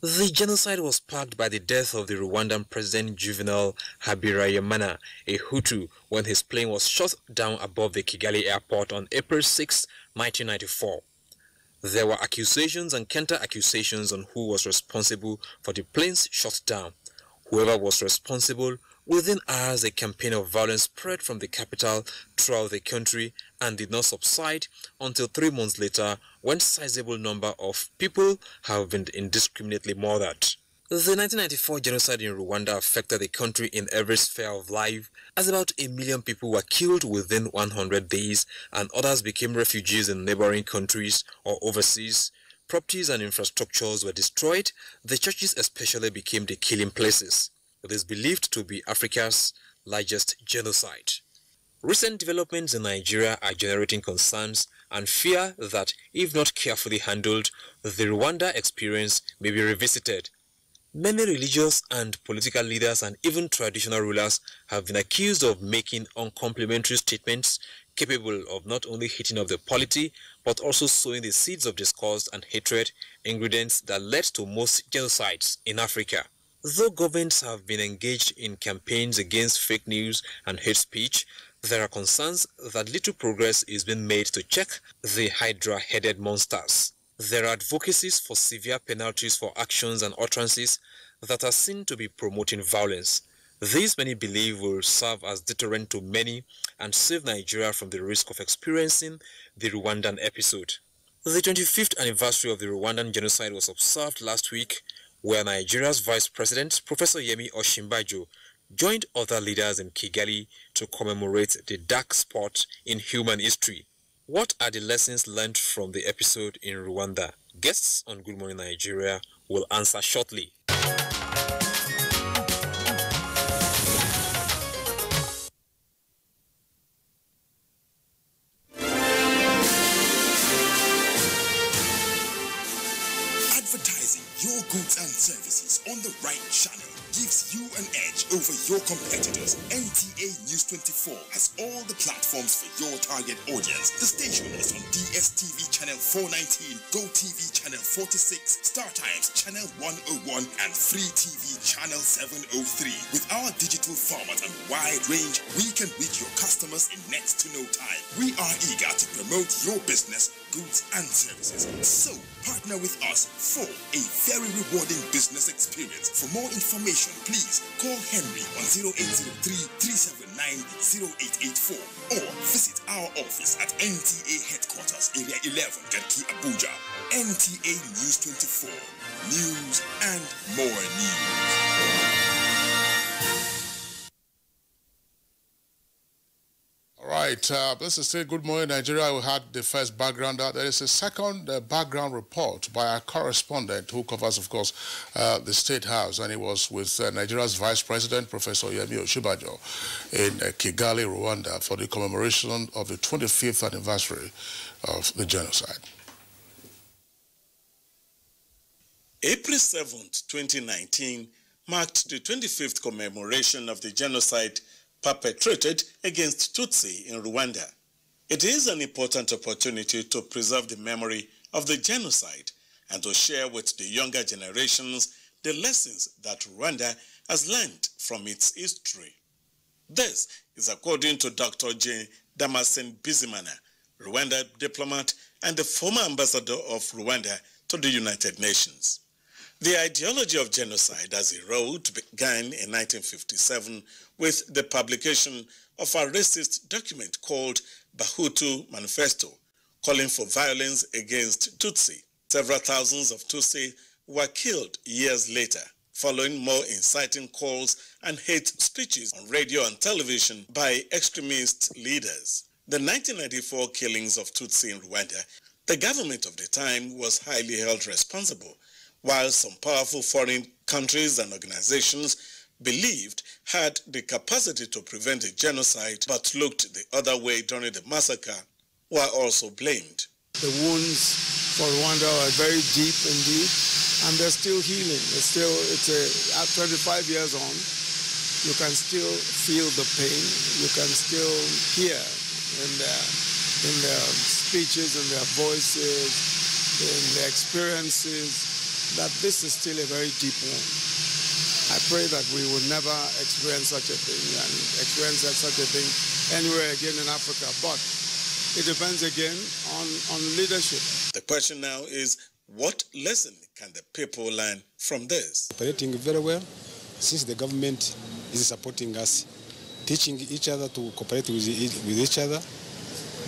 The genocide was sparked by the death of the Rwandan President Juvenal Habyarimana, a Hutu, when his plane was shot down above the Kigali airport on April 6, 1994. There were accusations and counter-accusations on who was responsible for the plane's shutdown. Whoever was responsible, within hours a campaign of violence spread from the capital throughout the country and did not subside until 3 months later, when a sizable number of people have been indiscriminately murdered. The 1994 genocide in Rwanda affected the country in every sphere of life, as about 1 million people were killed within 100 days and others became refugees in neighboring countries or overseas. Properties and infrastructures were destroyed. The churches especially became the killing places. It is believed to be Africa's largest genocide. Recent developments in Nigeria are generating concerns and fear that, if not carefully handled, the Rwanda experience may be revisited. Many religious and political leaders and even traditional rulers have been accused of making uncomplimentary statements capable of not only heating up the polity, but also sowing the seeds of discourse and hatred, ingredients that led to most genocides in Africa. Though governments have been engaged in campaigns against fake news and hate speech, there are concerns that little progress is being made to check the hydra-headed monsters. There are advocacies for severe penalties for actions and utterances that are seen to be promoting violence. These many believe will serve as deterrent to many and save Nigeria from the risk of experiencing the Rwandan episode. The 25th anniversary of the Rwandan genocide was observed last week, where Nigeria's Vice President, Professor Yemi Osinbajo, joined other leaders in Kigali to commemorate the dark spot in human history. What are the lessons learned from the episode in Rwanda? Guests on Good Morning Nigeria will answer shortly. Advertising your goods and services on the right channel gives you an edge over your competitors. NTA News 24 has all the platforms for your target audience. The station is on DSTV channel 419, GoTV channel 46, StarTimes channel 101, and Free TV channel 703. With our digital format and wide range, we can reach your customers in next to no time. We are eager to promote your business, goods, and services. So, partner with us for a very rewarding business experience. For more information, please call Henry on 0803-379-0884 or visit our office at NTA Headquarters, Area 11, Garki, Abuja. NTA News 24. News and more news. All right, this is still Good Morning Nigeria. We had the first background. There is a second background report by our correspondent who covers, of course, the State House, and he was with Nigeria's Vice President, Professor Yemi Osinbajo, in Kigali, Rwanda, for the commemoration of the 25th anniversary of the genocide. April 7th, 2019, marked the 25th commemoration of the genocide perpetrated against Tutsi in Rwanda. It is an important opportunity to preserve the memory of the genocide and to share with the younger generations the lessons that Rwanda has learned from its history. This is according to Dr. J. Damascene Bizimana, Rwanda diplomat and the former ambassador of Rwanda to the United Nations. The ideology of genocide as a road began in 1957 with the publication of a racist document called Bahutu Manifesto, calling for violence against Tutsi. Several thousands of Tutsi were killed years later, following more inciting calls and hate speeches on radio and television by extremist leaders. The 1994 killings of Tutsi in Rwanda, the government of the time was highly held responsible, while some powerful foreign countries and organizations believed had the capacity to prevent a genocide but looked the other way during the massacre, were also blamed. The wounds for Rwanda are very deep indeed, and they're still healing. At 25 years on, you can still feel the pain. You can still hear in their speeches, in their voices, in their experiences, that this is still a very deep wound. I pray that we will never experience such a thing and experience such a thing anywhere again in Africa. But it depends again on leadership. The question now is, what lesson can the people learn from this? Operating very well, since the government is supporting us, teaching each other to cooperate with each other,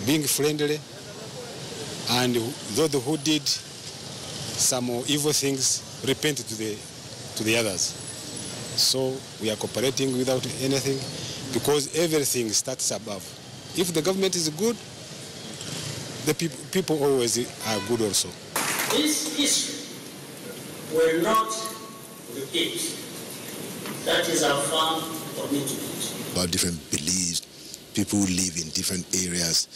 being friendly, and those who did some evil things repent to the others. So we are cooperating without anything, because everything starts above. If the government is good, the people always are good also. This history will not repeat. That is our firm commitment. About different beliefs, people who live in different areas,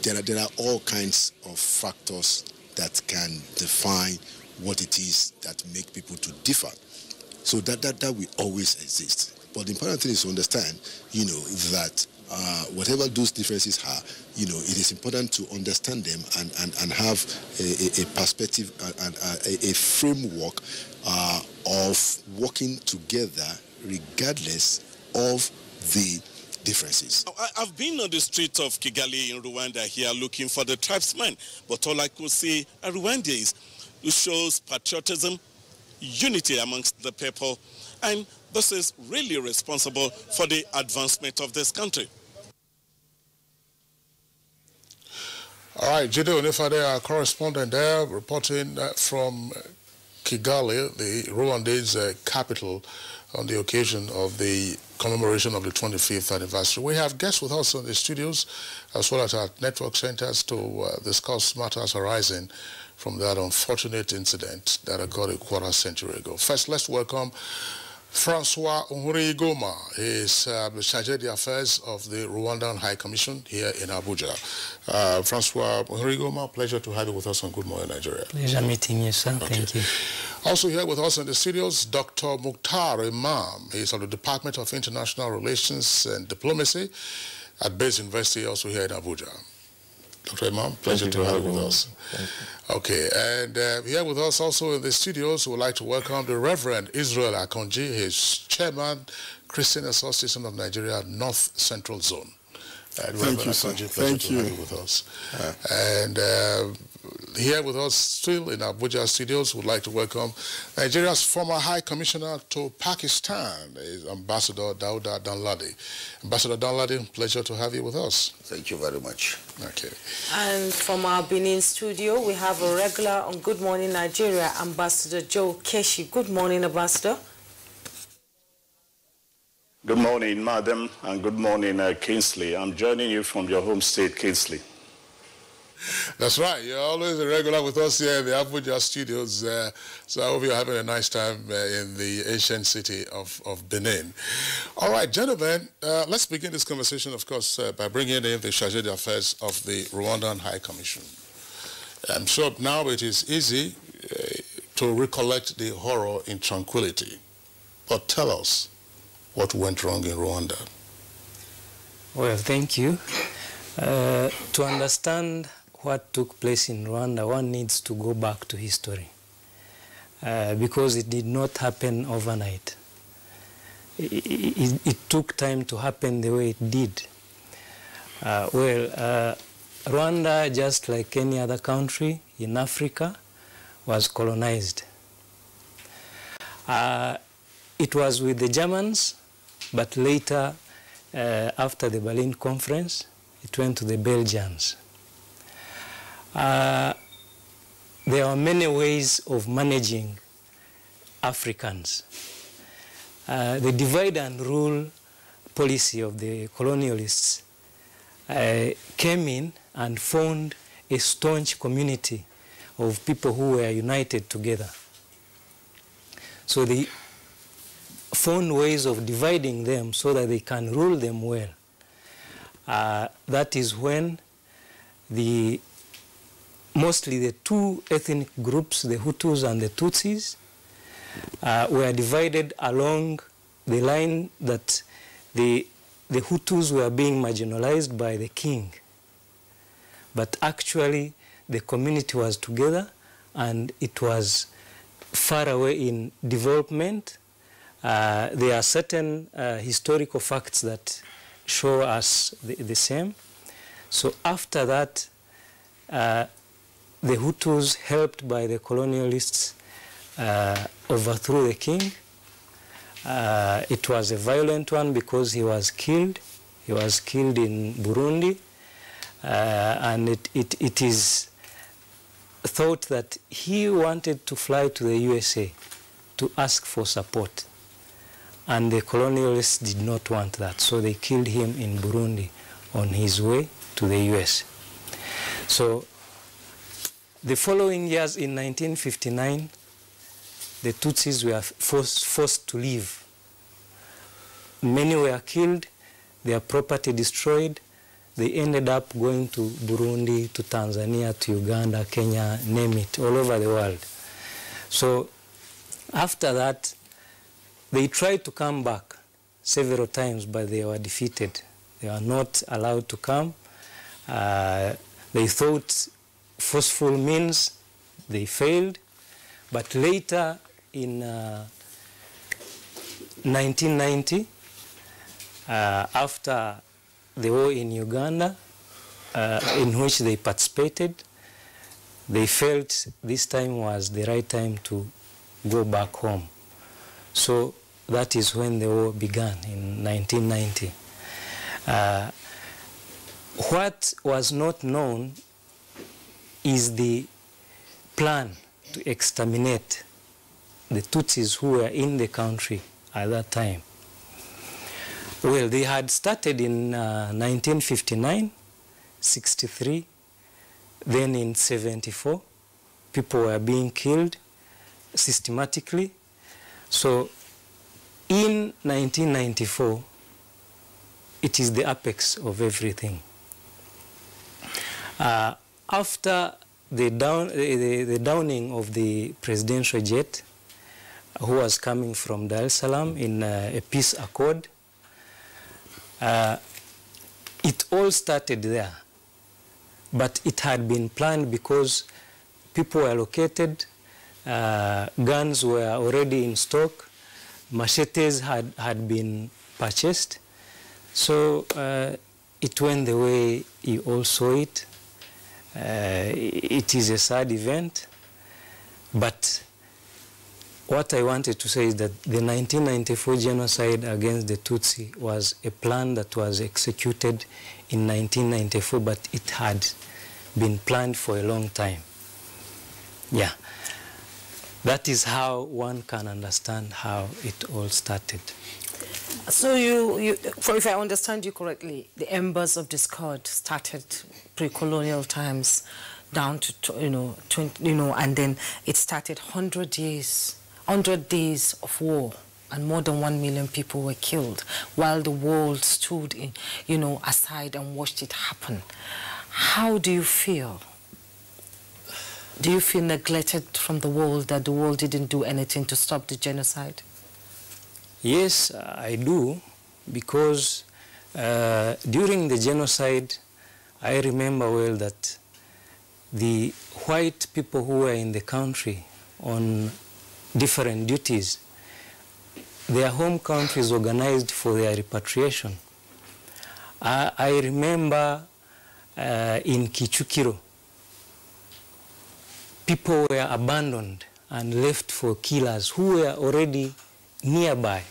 there are all kinds of factors that can define what it is that make people to differ. So that will always exist. But the important thing is to understand, that whatever those differences are, it is important to understand them and have a perspective and a framework of working together regardless of the differences. I've been on the streets of Kigali in Rwanda here looking for the tribesmen, but all I could see are Rwandans who shows patriotism, unity amongst the people, and this is really responsible for the advancement of this country. All right, Jide Onifade, our correspondent there, reporting from Kigali, the Rwandese capital, on the occasion of the commemoration of the 25th anniversary. We have guests with us in the studios as well as our network centers to discuss matters arising from that unfortunate incident that occurred a quarter century ago. First, let's welcome Francois Nhurigoma. He is the Chargé d'Affaires of the Rwandan High Commission here in Abuja. Francois Nhurigoma, pleasure to have you with us on Good Morning Nigeria. Pleasure meeting you, sir. Okay. Thank you. Also here with us in the studios, Dr. Mukhtar Imam. He is of the Department of International Relations and Diplomacy at Base University, also here in Abuja. Dr. Imam, pleasure to have you with us. Okay, and here with us also in the studios, we would like to welcome the Reverend Israel Akonji. He is Chairman, Christian Association of Nigeria, North Central Zone. Thank you, sir. Thank you. Have you with us. And here with us still in Abuja studios, we would like to welcome Nigeria's former High Commissioner to Pakistan, Ambassador Dauda Danladi. Ambassador Danladi, pleasure to have you with us. Thank you very much. Okay. And from our Benin studio, we have a regular on Good Morning Nigeria, Ambassador Joe Keshi. Good morning, Ambassador. Good morning, madam, and good morning, Kingsley. I'm joining you from your home state, Kingsley. That's right. You're always a regular with us here in the Abuja studios. So I hope you're having a nice time in the ancient city of Benin. All right, gentlemen, let's begin this conversation, of course, by bringing in the Chargé d'Affaires of the Rwandan High Commission. I'm sure now it is easy to recollect the horror in tranquility. But tell us what went wrong in Rwanda. Well, thank you. To understand what took place in Rwanda, one needs to go back to history because it did not happen overnight. It took time to happen the way it did. Rwanda, just like any other country in Africa, was colonized. It was with the Germans, but later, after the Berlin Conference, it went to the Belgians. There are many ways of managing Africans. The divide and rule policy of the colonialists came in and formed a staunch community of people who were united together. So they found ways of dividing them so that they can rule them well. That is when mostly the two ethnic groups, the Hutus and the Tutsis, were divided along the line that the Hutus were being marginalized by the king. But actually, the community was together and it was far away in development. There are certain historical facts that show us the same. So after that, the Hutus, helped by the colonialists, overthrew the king. It was a violent one because he was killed. He was killed in Burundi. And it is thought that he wanted to fly to the USA to ask for support. And the colonialists did not want that, so they killed him in Burundi on his way to the US. So the following years, in 1959, the Tutsis were forced to leave. Many were killed, their property destroyed. They ended up going to Burundi, to Tanzania, to Uganda, Kenya, name it, all over the world. So after that, they tried to come back several times, but they were defeated. They were not allowed to come. They thought forceful means, they failed. But later, in 1990, after the war in Uganda, in which they participated, they felt this time was the right time to go back home. So that is when the war began, in 1990. What was not known is the plan to exterminate the Tutsis who were in the country at that time. Well, they had started in 1959, 63, then in 74, people were being killed systematically. So in 1994, it is the apex of everything. After the downing of the presidential jet, who was coming from Dar es Salaam in a peace accord, it all started there. But it had been planned because people were located, guns were already in stock, machetes had been purchased. So it went the way you all saw it. It is a sad event, but what I wanted to say is that the 1994 genocide against the Tutsi was a plan that was executed in 1994, but it had been planned for a long time. Yeah. That is how one can understand how it all started. So if I understand you correctly, the embers of discord started pre-colonial times down to, and then it started 100 days of war, and more than 1 million people were killed, while the world stood aside and watched it happen. How do you feel? Do you feel neglected from the world, that the world didn't do anything to stop the genocide? Yes, I do, because during the genocide, I remember well that the white people who were in the country on different duties, their home countries organized for their repatriation. I remember in Kichukiro, people were abandoned and left for killers who were already nearby.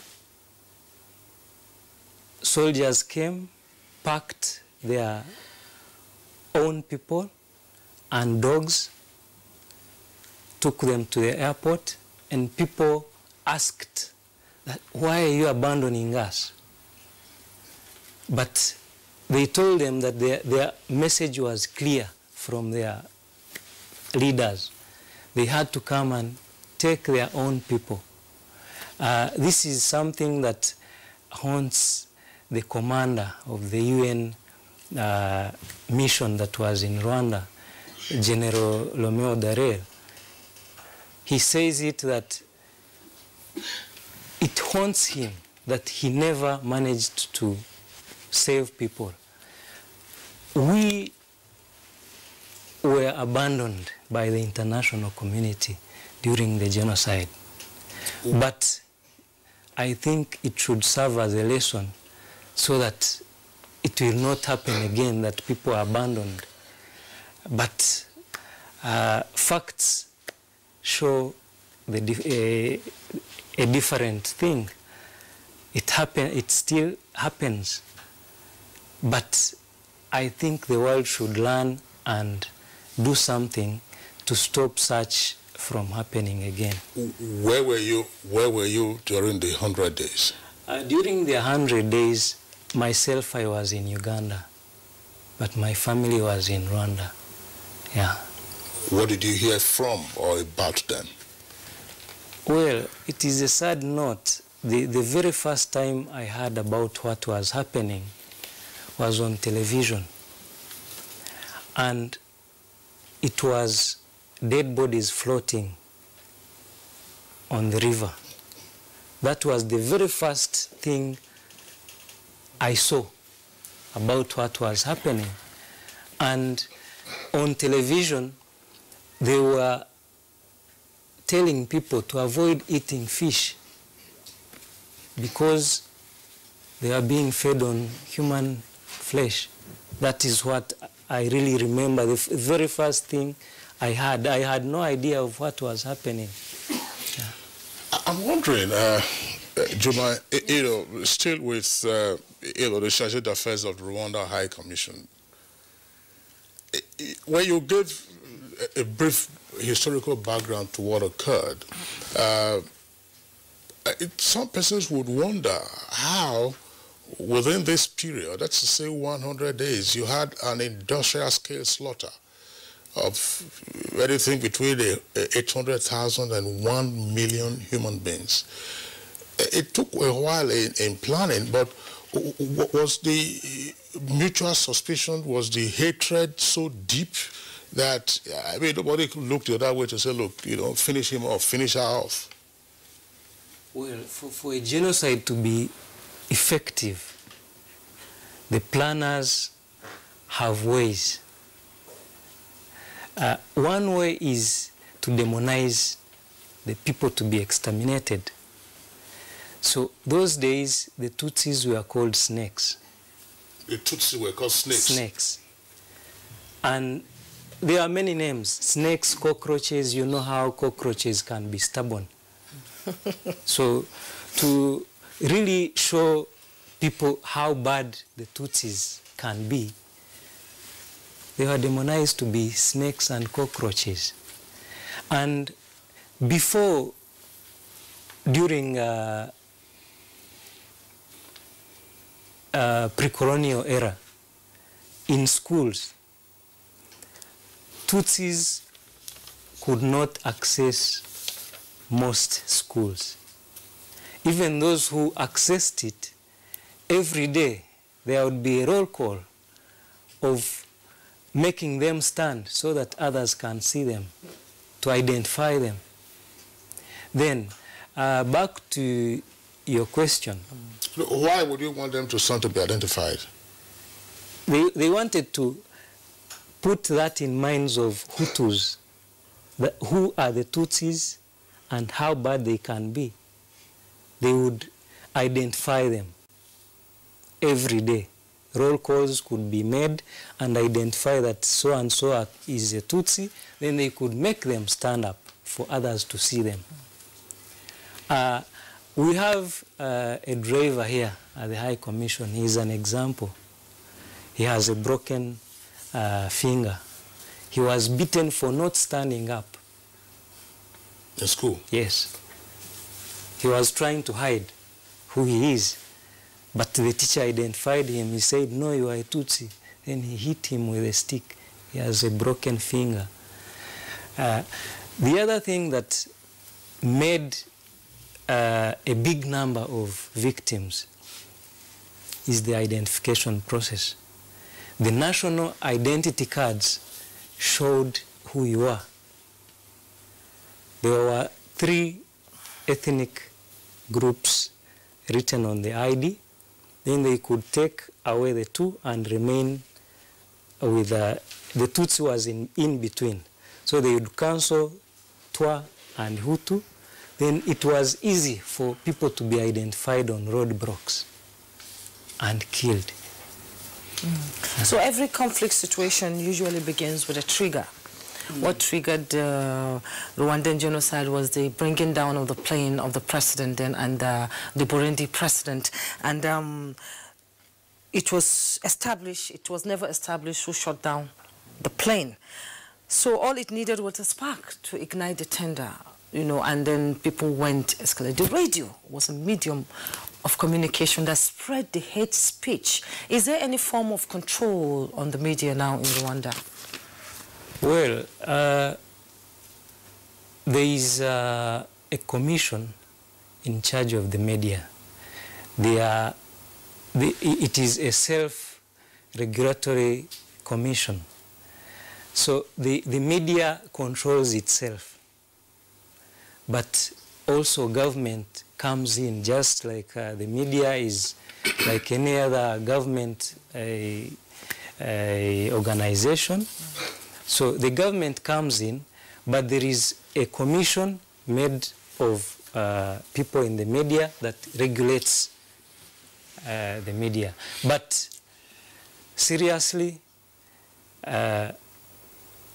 Soldiers came, packed their own people and dogs, took them to the airport, and people asked that, why are you abandoning us? But they told them that their message was clear from their leaders. They had to come and take their own people. This is something that haunts the commander of the UN mission that was in Rwanda, General Romeo Dallaire. He says that it haunts him that he never managed to save people. We were abandoned by the international community during the genocide. But I think it should serve as a lesson so that it will not happen again, that people are abandoned. But facts show a different thing. It still happens. But I think the world should learn and do something to stop such from happening again. Where were you during the 100 days? During the 100 days, myself, I was in Uganda, but my family was in Rwanda. Yeah. What did you hear from or about them? Well, it is a sad note. The very first time I heard about what was happening was on television. And it was dead bodies floating on the river. That was the very first thing I saw about what was happening. And on television, they were telling people to avoid eating fish because they are being fed on human flesh. That is what I really remember. The very first thing I had no idea of what was happening. Yeah. I'm wondering, Juma, still with the Charge d'Affaires of the Rwanda High Commission, when you gave a brief historical background to what occurred, some persons would wonder how, within this period, that's to say 100 days, you had an industrial scale slaughter of anything between 800,000 and 1 million human beings. It took a while in planning, but was the mutual suspicion, was the hatred so deep that, I mean, nobody could look the other way to say, look, you know, finish him off, finish her off? Well, for a genocide to be effective, the planners have ways. One way is to demonize the people to be exterminated. So those days, the Tutsis were called snakes. The Tutsis were called snakes? Snakes. And there are many names. Snakes, cockroaches, you know how cockroaches can be stubborn. So to really show people how bad the Tutsis can be, they were demonized to be snakes and cockroaches. And before, during pre-colonial era, in schools, Tutsis could not access most schools. Even those who accessed it, every day there would be a roll call of making them stand so that others can see them, to identify them. Then, back to your question. Why would you want them to stand to be identified? They wanted to put that in minds of Hutus, who are the Tutsis and how bad they can be. They would identify them every day. Roll calls could be made and identify that so-and-so is a Tutsi, then they could make them stand up for others to see them. We have a driver here at the High Commission. He's an example. He has a broken finger. He was beaten for not standing up. In school? Yes. He was trying to hide who he is. But the teacher identified him. He said, no, you are a Tutsi. Then he hit him with a stick. He has a broken finger. The other thing that made a big number of victims is the identification process. The national identity cards showed who you are. There were 3 ethnic groups written on the ID. Then they could take away the 2 and remain with the Tutsi was in between. So they would cancel Twa and Hutu. Then it was easy for people to be identified on roadblocks and killed. So every conflict situation usually begins with a trigger. What triggered Rwandan genocide was the bringing down of the plane of the president and the Burundi president. And it was established, it was never established who shot down the plane. So all it needed was a spark to ignite the tender, you know, and then people went escalate. The radio was a medium of communication that spread the hate speech. Is there any form of control on the media now in Rwanda? Well, there is a commission in charge of the media. It is a self-regulatory commission. So the media controls itself. But also government comes in, just like the media is like any other government organization. So the government comes in, but there is a commission made of people in the media that regulates the media. But seriously,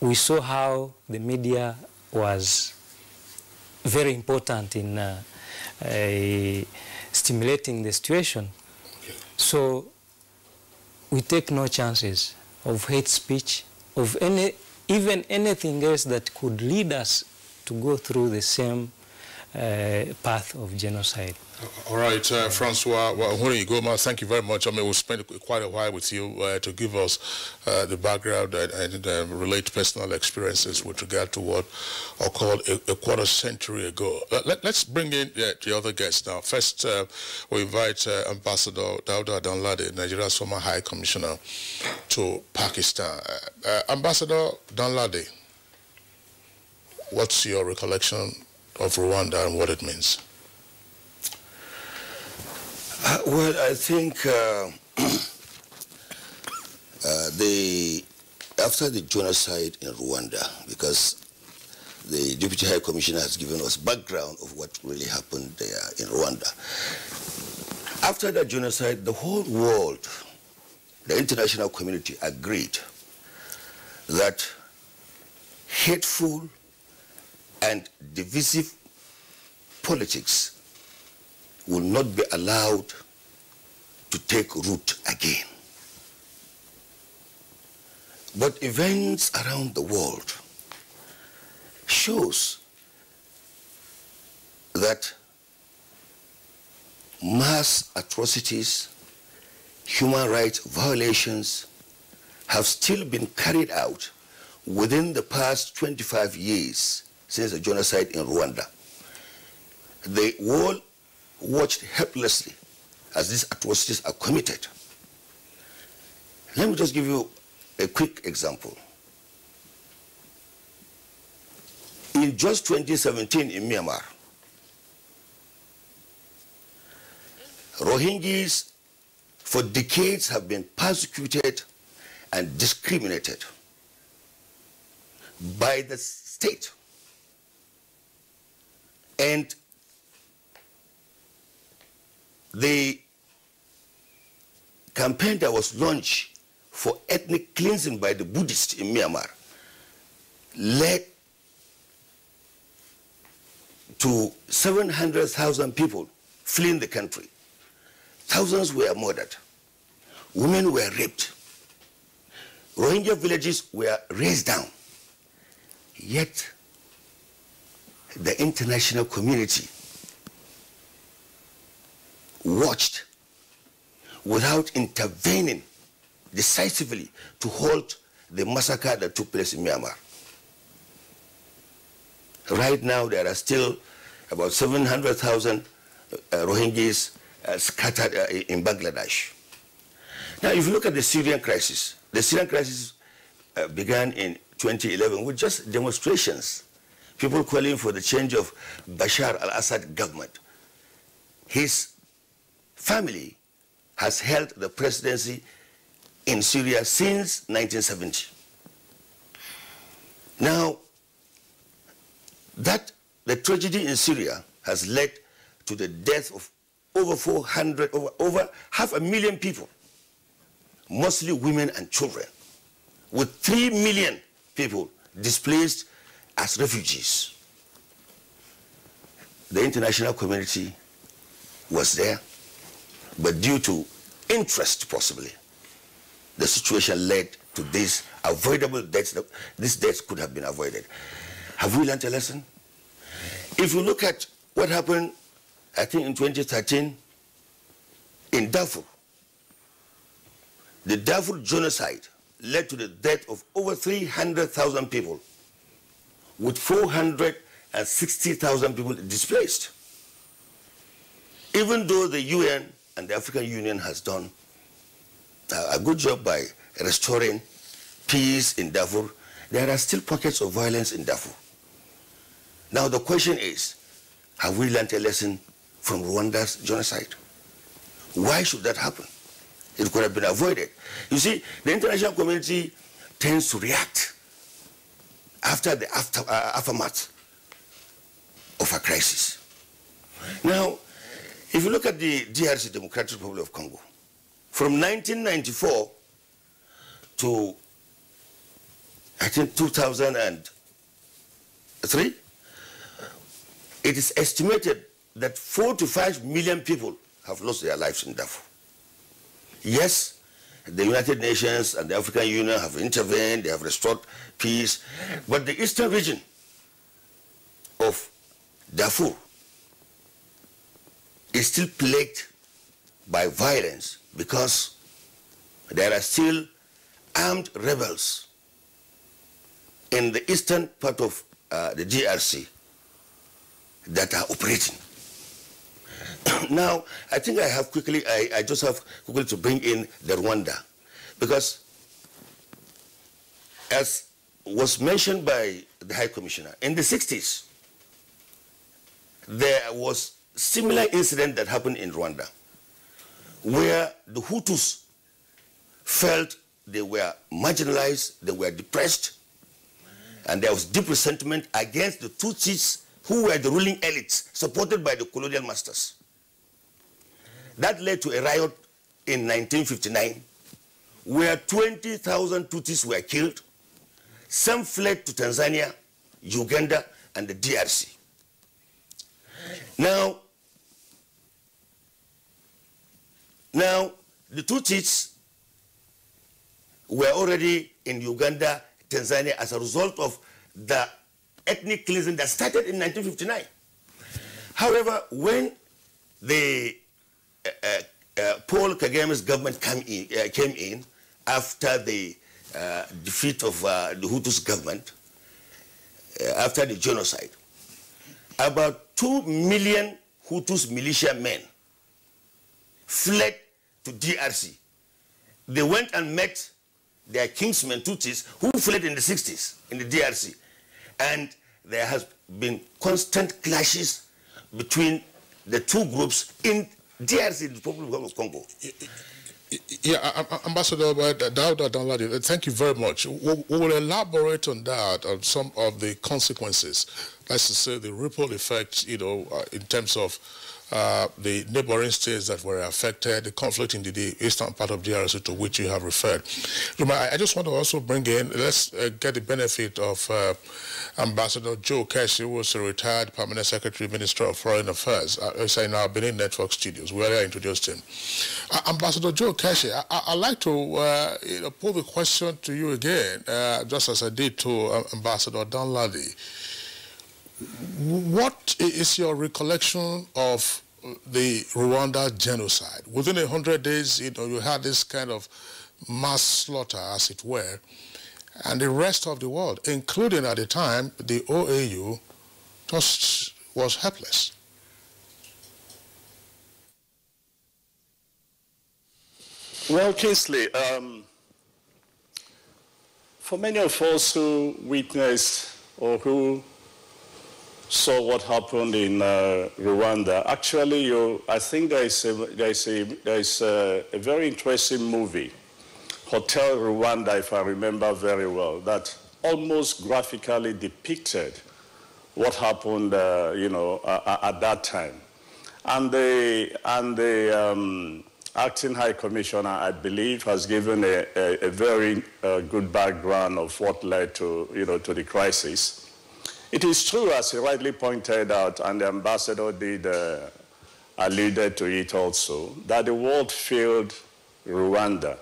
we saw how the media was very important in stimulating the situation. So we take no chances of hate speech, of any even anything else that could lead us to go through the same path of genocide. All right, Francois Goma, thank you very much. I mean, we'll spend quite a while with you to give us the background and relate personal experiences with regard to what occurred a quarter century ago. Let's bring in the other guests now. First, we invite Ambassador Dauda Danladi, Nigeria's former High Commissioner to Pakistan. Ambassador Danladi, what's your recollection of Rwanda and what it means? Well, I think after the genocide in Rwanda, because the Deputy High Commissioner has given us background of what really happened there in Rwanda. After that genocide, the whole world, the international community agreed that hateful and divisive politics will not be allowed to take root again. But events around the world shows that mass atrocities, human rights violations have still been carried out within the past 25 years since the genocide in Rwanda. The world watched helplessly as these atrocities are committed. Let me just give you a quick example. In just 2017 in Myanmar, Rohingyas for decades have been persecuted and discriminated by the state. And the campaign that was launched for ethnic cleansing by the Buddhists in Myanmar led to 700,000 people fleeing the country. Thousands were murdered. Women were raped. Rohingya villages were razed down. Yet, the international community watched without intervening decisively to halt the massacre that took place in Myanmar. Right now, there are still about 700,000 Rohingyas scattered in Bangladesh. Now, if you look at the Syrian crisis began in 2011 with just demonstrations, people calling for the change of Bashar al-Assad government. His family has held the presidency in Syria since 1970. Now, the tragedy in Syria has led to the death of over 500,000 people, mostly women and children, with 3 million people displaced as refugees. The international community was there, but due to interest possibly, the situation led to these avoidable deaths. These deaths could have been avoided. Have we learned a lesson? If you look at what happened, I think in 2013, in Darfur, the Darfur genocide led to the death of over 300,000 people, with 460,000 people displaced. Even though the UN and the African Union has done a good job by restoring peace in Darfur, there are still pockets of violence in Darfur. Now the question is, have we learned a lesson from Rwanda's genocide? Why should that happen? It could have been avoided. You see, the international community tends to react after the aftermath of a crisis. Now, if you look at the DRC, Democratic Republic of Congo, from 1994 to, I think, 2003, it is estimated that 4 to 5 million people have lost their lives in Darfur. Yes, The United Nations and the African Union have intervened, they have restored peace. But the eastern region of Darfur is still plagued by violence because there are still armed rebels in the eastern part of the DRC that are operating. Now, I think I just have quickly to bring in the Rwanda, because as was mentioned by the High Commissioner, in the 60s, there was similar incident that happened in Rwanda, where the Hutus felt they were marginalized, they were depressed, and there was deep resentment against the Tutsis, who were the ruling elites supported by the colonial masters. That led to a riot in 1959, where 20,000 Tutsis were killed. Some fled to Tanzania, Uganda, and the DRC. Now, the Tutsis were already in Uganda, Tanzania, as a result of the ethnic cleansing that started in 1959. However, when the Paul Kagame's government came in after the defeat of the Hutus government, after the genocide, about 2 million Hutus militia men fled to DRC. They went and met their kinsmen Tutsis who fled in the 60s in the DRC. And there has been constant clashes between the two groups in DRC, the Republic of Congo. Yeah, Ambassador Dauda Danladi, thank you very much. We will elaborate on that, on some of the consequences, that's to say the ripple effect, in terms of the neighboring states that were affected, the conflict in the eastern part of DRC to which you have referred. I just want to also bring in, let's get the benefit of Ambassador Joe Keshi, who was a retired Permanent Secretary, Minister of Foreign Affairs, in our Benin Network studios. We earlier introduced him. Ambassador Joe Keshi, I'd like to put the question to you again, just as I did to Ambassador Danladi. What is your recollection of the Rwanda genocide? Within 100 days, you had this kind of mass slaughter, as it were, and the rest of the world, including at the time the OAU, just was helpless. Well, Kingsley, for many of us who witnessed or who saw what happened in Rwanda, actually, I think there is a very interesting movie, Hotel Rwanda, if I remember very well, that almost graphically depicted what happened, at that time. And the acting High Commissioner, I believe, has given a very good background of what led to, to the crisis. It is true, as he rightly pointed out, and the ambassador did alluded to it also, that the world failed Rwanda.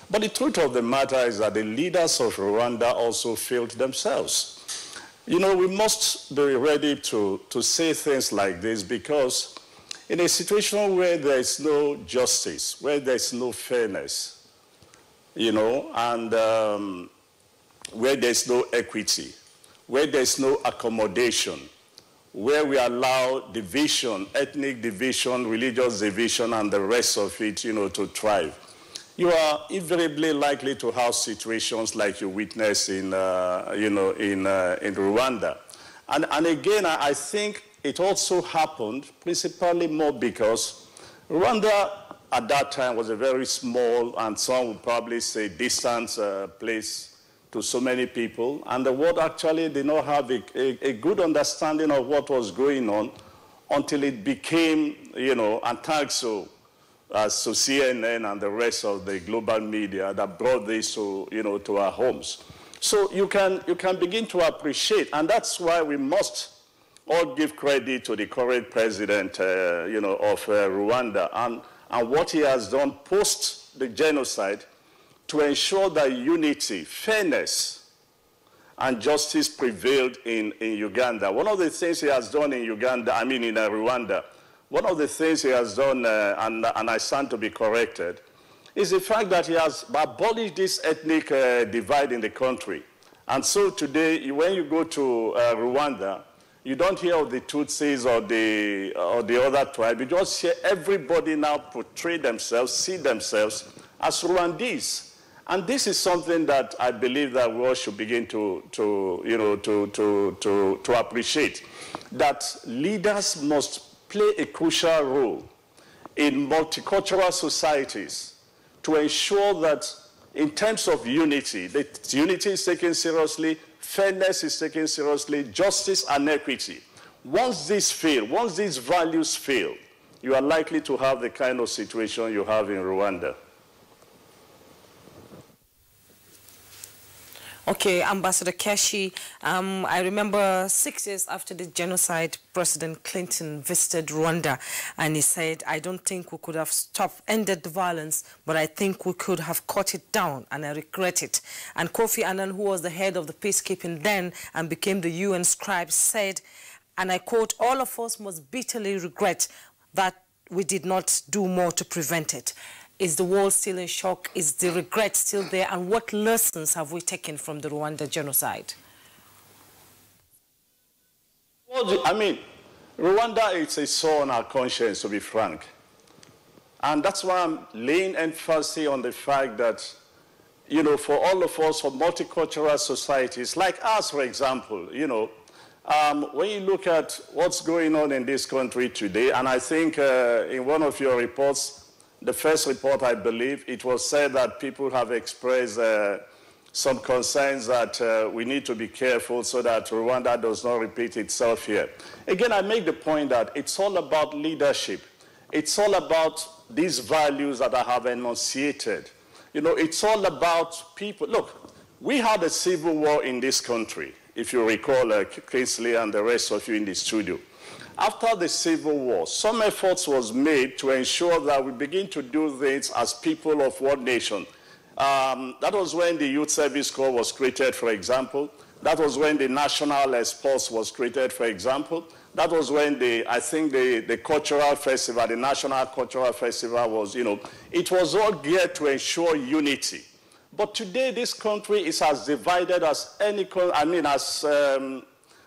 But the truth of the matter is that the leaders of Rwanda also failed themselves. We must be ready to say things like this, because in a situation where there is no justice, where there is no fairness, and where there is no equity, where there is no accommodation, where we allow division, ethnic division, religious division, and the rest of it, to thrive, you are invariably likely to have situations like you witnessed in Rwanda. And again, I think it also happened principally more because Rwanda at that time was a very small, and some would probably say distant place to so many people, and the world actually did not have a good understanding of what was going on until it became, and thanks to CNN and the rest of the global media that brought this to our homes. So you can begin to appreciate, and that's why we must all give credit to the current president, of Rwanda, and what he has done post the genocide to ensure that unity, fairness, and justice prevailed in Uganda. One of the things he has done in Rwanda, one of the things he has done, and I stand to be corrected, is the fact that he has abolished this ethnic divide in the country. And so today, when you go to Rwanda, you don't hear of the Tutsis or the other tribe. You just hear everybody now portray themselves, see themselves as Rwandese. And this is something that I believe that we all should begin to appreciate. That leaders must play a crucial role in multicultural societies to ensure that in terms of unity, that unity is taken seriously, fairness is taken seriously, justice and equity. Once these fail, once these values fail, you are likely to have the kind of situation you have in Rwanda. Okay, Ambassador Keshi, I remember 6 years after the genocide, President Clinton visited Rwanda, and he said, I don't think we could have ended the violence, but I think we could have cut it down, and I regret it. And Kofi Annan, who was the head of the peacekeeping then and became the UN scribe, said, and I quote, all of us must bitterly regret that we did not do more to prevent it. Is the world still in shock? Is the regret still there? And what lessons have we taken from the Rwanda genocide? Well, I mean, Rwanda is a sore on our conscience, to be frank. And that's why I'm laying emphasis on the fact that, you know, for all of us, for multicultural societies, like us, for example, you know, when you look at what's going on in this country today, and I think in one of your reports, the first report, I believe, it was said that people have expressed some concerns that we need to be careful so that Rwanda does not repeat itself here. Again, I make the point that it's all about leadership. It's all about these values that I have enunciated. You know, it's all about people. Look, we had a civil war in this country, if you recall, Kingsley and the rest of you in the studio. After the Civil War, some efforts was made to ensure that we begin to do things as people of one nation. That was when the Youth Service Corps was created, for example. That was when the National Sports was created, for example. That was when I think the cultural festival, the National Cultural Festival was, you know, it was all geared to ensure unity. But today, this country is as divided as as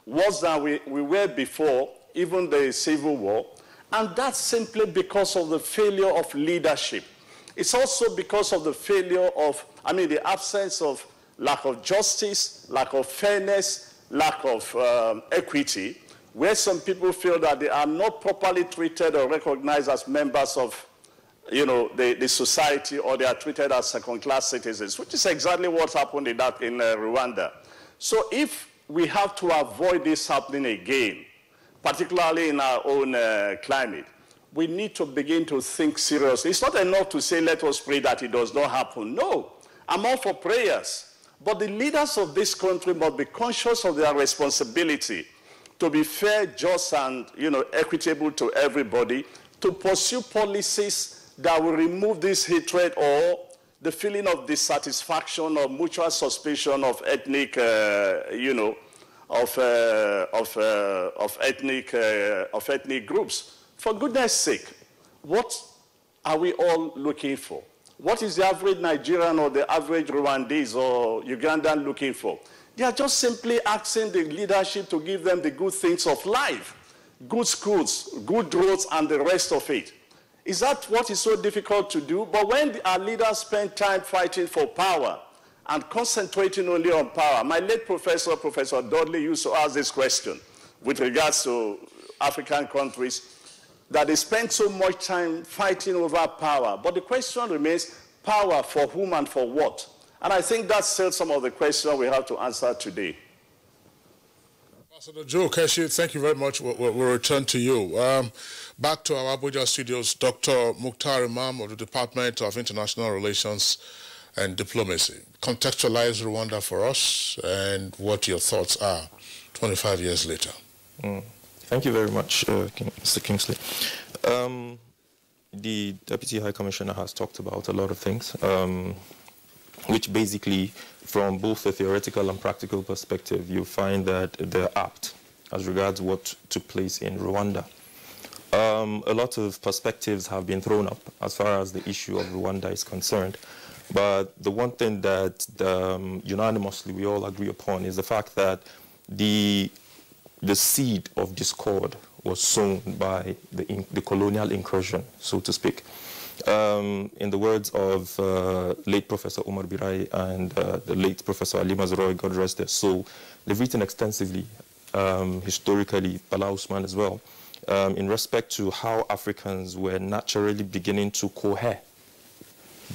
worse than we were before, even the Civil War, and that's simply because of the failure of leadership. It's also because of the failure of, the absence of lack of justice, lack of fairness, lack of equity, where some people feel that they are not properly treated or recognized as members of, you know, the society, or they are treated as second-class citizens, which is exactly what happened in Rwanda. So if we have to avoid this happening again, particularly in our own climate, we need to begin to think seriously. It's not enough to say, let us pray that it does not happen. No, I'm all for prayers. But the leaders of this country must be conscious of their responsibility to be fair, just, and, you know, equitable to everybody, to pursue policies that will remove this hatred or the feeling of dissatisfaction or mutual suspicion of ethnic, of ethnic groups. For goodness sake, what are we all looking for? What is the average Nigerian or the average Rwandese or Ugandan looking for? They are just simply asking the leadership to give them the good things of life, good schools, good roads, and the rest of it. Is that what is so difficult to do? But when our leaders spend time fighting for power and concentrating only on power, my late professor, Professor Dudley, used to ask this question with regards to African countries, that they spend so much time fighting over power. But the question remains, power for whom and for what? And I think that's still some of the questions we have to answer today. Ambassador Joe Keshi, thank you very much. We'll return to you. Back to our Abuja studios, Dr. Mukhtar Imam of the Department of International Relations and Diplomacy. Contextualize Rwanda for us and what your thoughts are 25 years later. Thank you very much, Mr. Kingsley. the Deputy High Commissioner has talked about a lot of things, which basically, from both a theoretical and practical perspective, you find that they're apt as regards what took place in Rwanda. A lot of perspectives have been thrown up as far as the issue of Rwanda is concerned. But the one thing that unanimously we all agree upon is the fact that the seed of discord was sown by the colonial incursion, so to speak. In the words of late Professor Omar Birai and the late Professor Ali Mazrui, God rest their soul, they've written extensively, historically, Bala Usman as well, in respect to how Africans were naturally beginning to cohere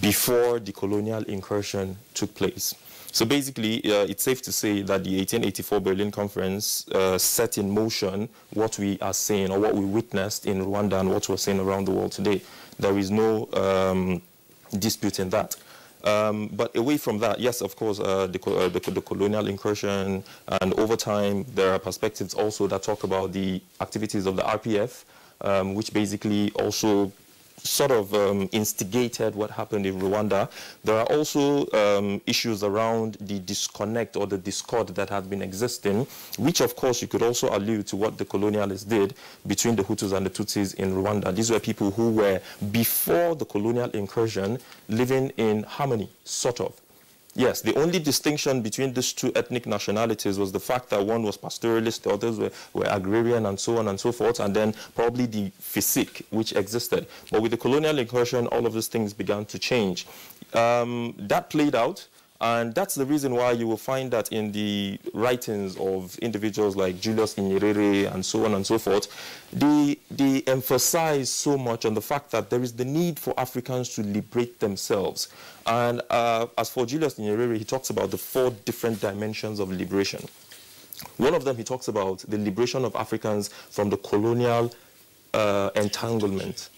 before the colonial incursion took place. So basically, it's safe to say that the 1884 Berlin Conference set in motion what we are saying, or what we witnessed in Rwanda and what we're seeing around the world today. There is no dispute in that. But away from that, yes, of course, the colonial incursion, and over time, there are perspectives also that talk about the activities of the RPF, which basically also sort of instigated what happened in Rwanda. There are also issues around the disconnect or the discord that had been existing, which of course you could also allude to what the colonialists did between the Hutus and the Tutsis in Rwanda. These were people who were, before the colonial incursion, living in harmony, sort of. Yes, the only distinction between these two ethnic nationalities was the fact that one was pastoralist, the others were agrarian, and so on and so forth, and then probably the physique which existed. But with the colonial incursion, all of these things began to change. That played out, and that's the reason why you will find that in the writings of individuals like Julius Nyerere and so on and so forth, they emphasize so much on the fact that there is the need for Africans to liberate themselves. And as for Julius Nyerere, he talks about the 4 different dimensions of liberation. One of them, he talks about the liberation of Africans from the colonial entanglement.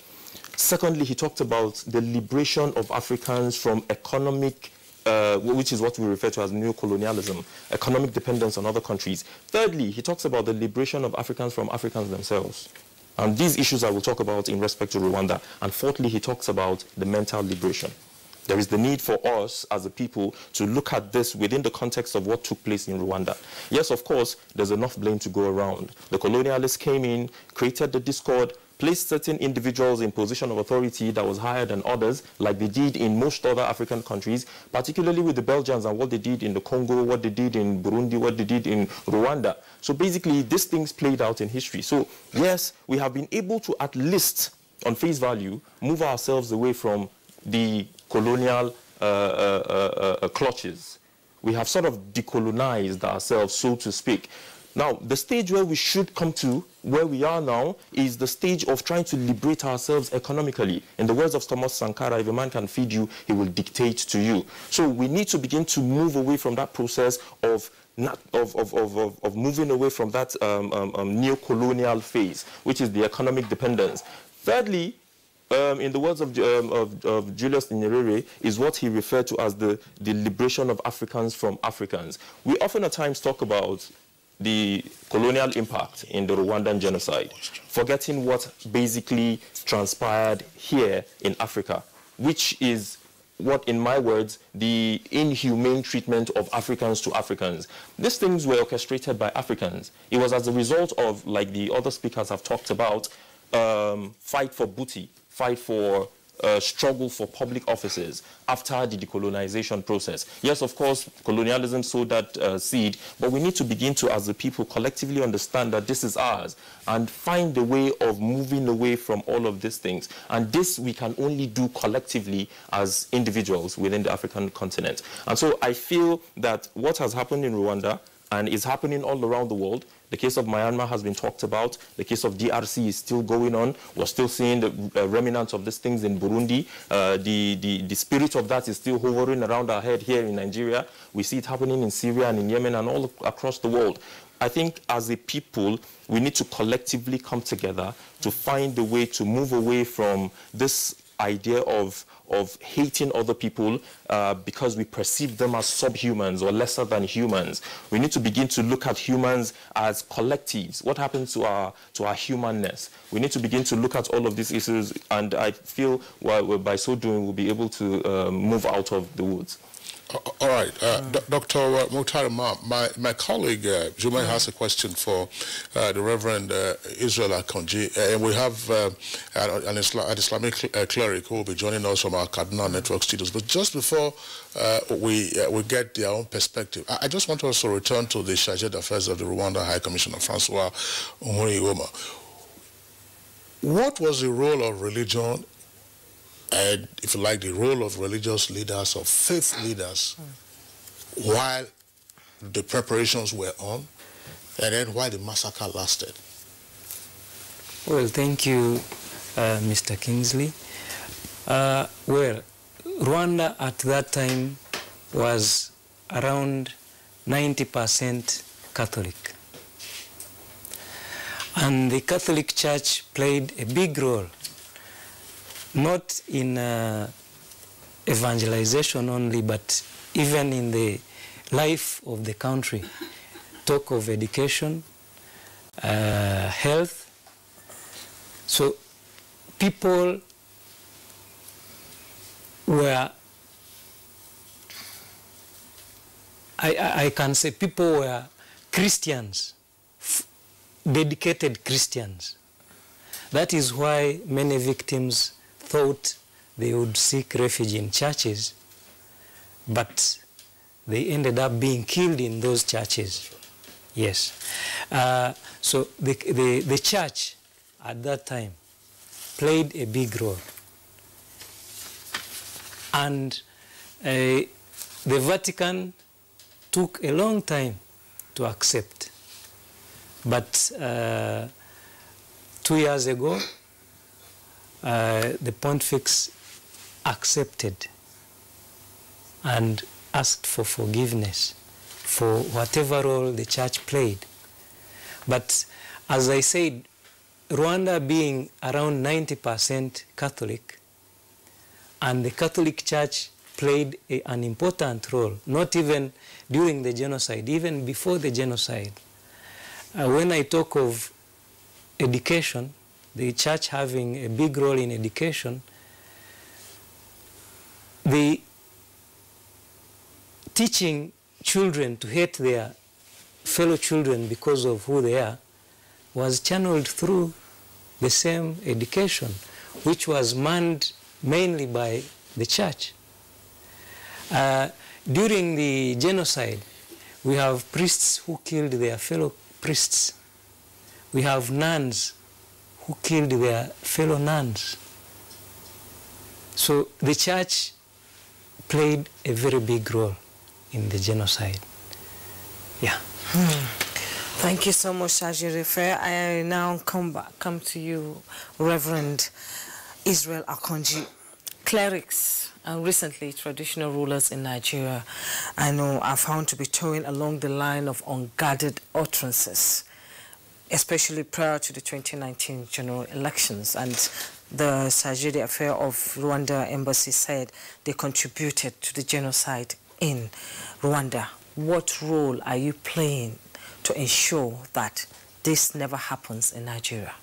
Secondly, he talked about the liberation of Africans from economic, which is what we refer to as neo-colonialism, economic dependence on other countries. Thirdly, he talks about the liberation of Africans from Africans themselves. And these issues I will talk about in respect to Rwanda. And fourthly, he talks about the mental liberation. There is the need for us as a people to look at this within the context of what took place in Rwanda. Yes, of course, there's enough blame to go around. The colonialists came in, created the discord, placed certain individuals in position of authority that was higher than others, like they did in most other African countries, particularly with the Belgians and what they did in the Congo, what they did in Burundi, what they did in Rwanda. So basically, these things played out in history. So yes, we have been able to at least, on face value, move ourselves away from the colonial clutches. We have sort of decolonized ourselves, so to speak. Now, the stage where we should come to, where we are now, is the stage of trying to liberate ourselves economically. In the words of Thomas Sankara, if a man can feed you, he will dictate to you. So we need to begin to move away from that process of moving away from that neo-colonial phase, which is the economic dependence. Thirdly, in the words of Julius Nyerere, is what he referred to as the liberation of Africans from Africans. We often at times talk about the colonial impact in the Rwandan genocide, forgetting what basically transpired here in Africa, which is what, in my words, the inhumane treatment of Africans to Africans. These things were orchestrated by Africans. It was as a result of, like the other speakers have talked about, fight for booty, fight for struggle for public offices after the decolonization process. Yes, of course, colonialism sowed that seed, but we need to begin to, as a people, collectively understand that this is ours and find a way of moving away from all of these things. And this we can only do collectively as individuals within the African continent. And so I feel that what has happened in Rwanda and is happening all around the world. The case of Myanmar has been talked about. The case of DRC is still going on. We're still seeing the remnants of these things in Burundi. The spirit of that is still hovering around our head here in Nigeria. We see it happening in Syria and in Yemen and all across the world. I think as a people, we need to collectively come together to find a way to move away from this idea of hating other people because we perceive them as subhumans or lesser than humans. We need to begin to look at humans as collectives. What happens to our humanness? We need to begin to look at all of these issues, and I feel by so doing we'll be able to move out of the woods. All right, Dr. Mukhtar Imam, my colleague Jumai has a question for the Reverend Israel Akonji, and we have an Islamic cleric who will be joining us from our Cardinal Network studios. But just before we get their own perspective, I just want to also return to the Chargé d'Affaires of the Rwanda High Commissioner, Francois Umuriyoma. What was the role of religion, and if you like, the role of religious leaders or faith leaders while the preparations were on, and then while the massacre lasted? Well, thank you, Mr. Kingsley. Well, Rwanda at that time was around 90% Catholic. And the Catholic Church played a big role, not in evangelization only, but even in the life of the country. Talk of education, health. So people were, I can say people were Christians, dedicated Christians. That is why many victims thought they would seek refuge in churches, but they ended up being killed in those churches. Yes. So the church at that time played a big role. And the Vatican took a long time to accept. But 2 years ago, the Pontifex accepted and asked for forgiveness for whatever role the church played. But as I said, Rwanda being around 90% Catholic, and the Catholic Church played an important role, not even during the genocide, even before the genocide. When I talk of education, the church having a big role in education, the teaching children to hate their fellow children because of who they are was channeled through the same education, which was manned mainly by the church. During the genocide, we have priests who killed their fellow priests. We have nuns who killed their fellow nuns. So the church played a very big role in the genocide. Yeah. Thank you so much, Chargé d'Affaires. I now come to you, Reverend Israel Akonji. Clerics and recently traditional rulers in Nigeria, I know, are found to be towing along the line of unguarded utterances, especially prior to the 2019 general elections. And the Chargé d'Affaires of Rwanda embassy said they contributed to the genocide in Rwanda. What role are you playing to ensure that this never happens in Nigeria?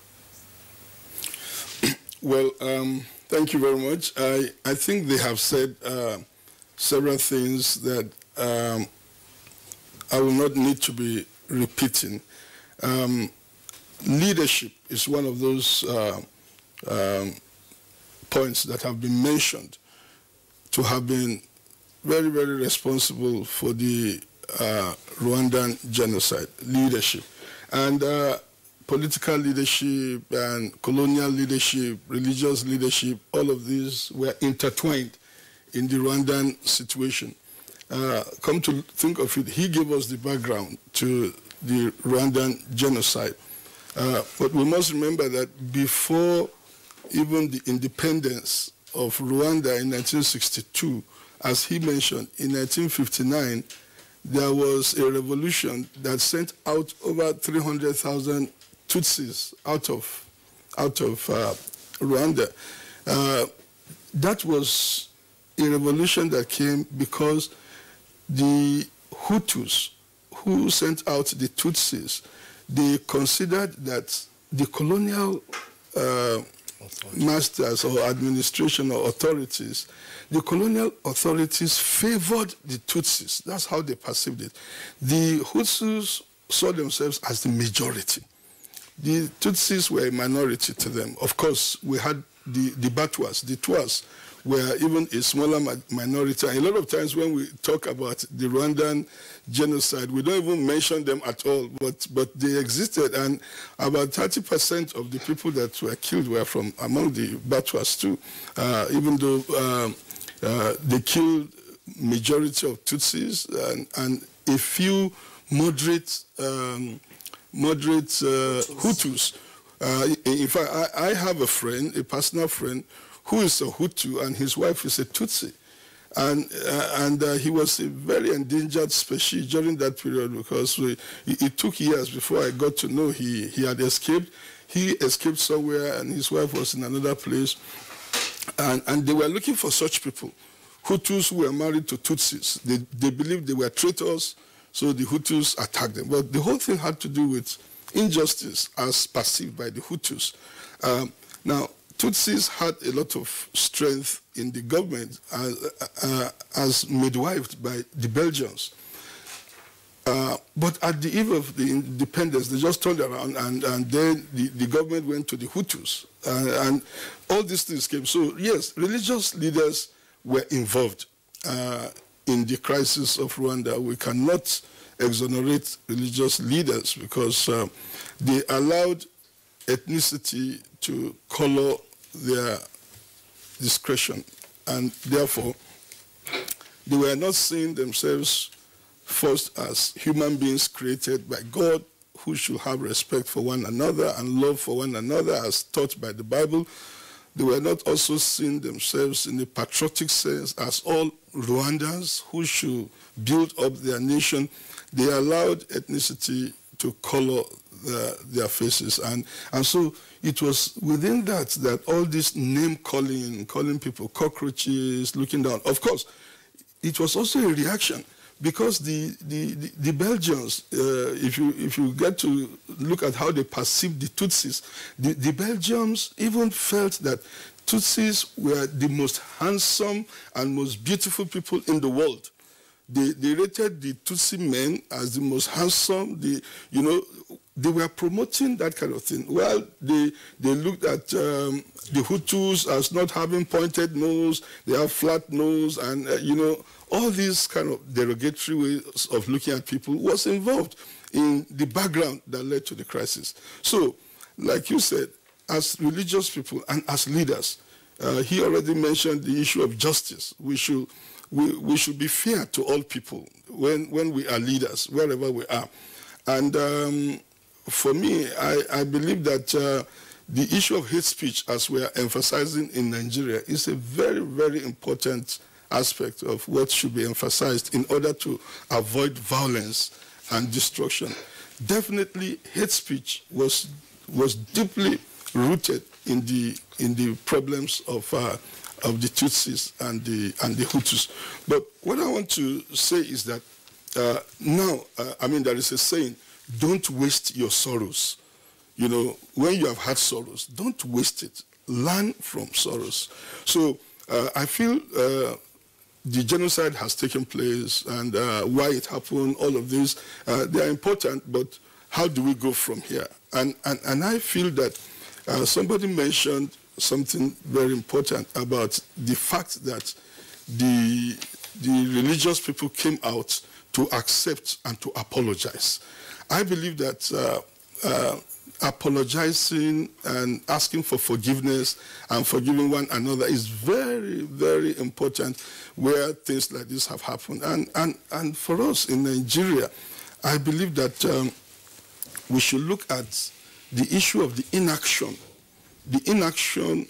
Well, thank you very much. I think they have said several things that I will not need to be repeating. Leadership is one of those points that have been mentioned to have been very, very responsible for the Rwandan genocide. Leadership. And political leadership and colonial leadership, religious leadership, all of these were intertwined in the Rwandan situation. Come to think of it, he gave us the background to the Rwandan genocide. But we must remember that before even the independence of Rwanda in 1962, as he mentioned, in 1959, there was a revolution that sent out over 300,000 Tutsis out of Rwanda. that was a revolution that came because the Hutus who sent out the Tutsis, they considered that the colonial masters or administration or authorities, the colonial authorities favored the Tutsis. That's how they perceived it. The Hutus saw themselves as the majority. The Tutsis were a minority to them. Of course, we had the Batwas, the Twas, were even a smaller minority. And a lot of times when we talk about the Rwandan genocide, we don't even mention them at all, but they existed. And about 30% of the people that were killed were from among the Batwas too, even though they killed majority of Tutsis and a few moderate Hutus. In fact, I have a friend, a personal friend, who is a Hutu, and his wife is a Tutsi. And he was a very endangered species during that period because it took years before I got to know he had escaped. He escaped somewhere, and his wife was in another place. And they were looking for such people, Hutus who were married to Tutsis. They believed they were traitors, so the Hutus attacked them. But the whole thing had to do with injustice as perceived by the Hutus. Now, Tutsis had a lot of strength in the government as midwifed by the Belgians. But at the eve of the independence, they just turned around and then the government went to the Hutus. And all these things came. So, yes, religious leaders were involved in the crisis of Rwanda. We cannot exonerate religious leaders because they allowed ethnicity to color their discretion, and therefore they were not seeing themselves first as human beings created by God who should have respect for one another and love for one another as taught by the Bible. They were not also seeing themselves in a patriotic sense as all Rwandans who should build up their nation. They allowed ethnicity to color their faces. And so it was within that all this name calling people cockroaches, looking down. Of course, it was also a reaction because the Belgians, if you get to look at how they perceived the Tutsis, the Belgians even felt that Tutsis were the most handsome and most beautiful people in the world. They rated the Tutsi men as the most handsome. They were promoting that kind of thing. While they looked at the Hutus as not having pointed nose, they have flat nose, and all these kind of derogatory ways of looking at people was involved in the background that led to the crisis. So, like you said, as religious people and as leaders, he already mentioned the issue of justice. We should be fair to all people when we are leaders, wherever we are. And for me, I believe that the issue of hate speech, as we are emphasizing in Nigeria, is a very, very important aspect of what should be emphasized in order to avoid violence and destruction. Definitely, hate speech was deeply rooted in the problems of the Tutsis and the Hutus. But what I want to say is that now, there is a saying, don't waste your sorrows. When you have had sorrows, don't waste it. Learn from sorrows. So I feel the genocide has taken place and why it happened, all of this, they are important, but how do we go from here? And I feel that somebody mentioned something very important about the fact that the religious people came out to accept and to apologize. I believe that apologizing and asking for forgiveness and forgiving one another is very, very important where things like this have happened. And for us in Nigeria, I believe that we should look at the issue of the inaction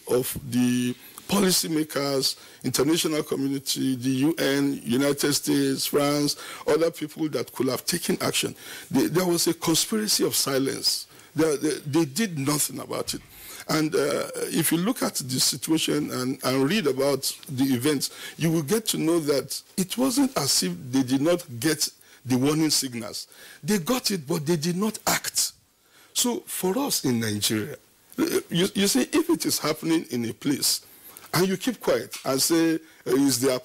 of the policymakers, international community, the UN, United States, France, other people that could have taken action. There was a conspiracy of silence They did nothing about it. And if you look at the situation and read about the events, you will get to know that it wasn't as if they did not get the warning signals. They got it, but they did not act. So for us in Nigeria, you see, if it is happening in a place, and you keep quiet and say, is there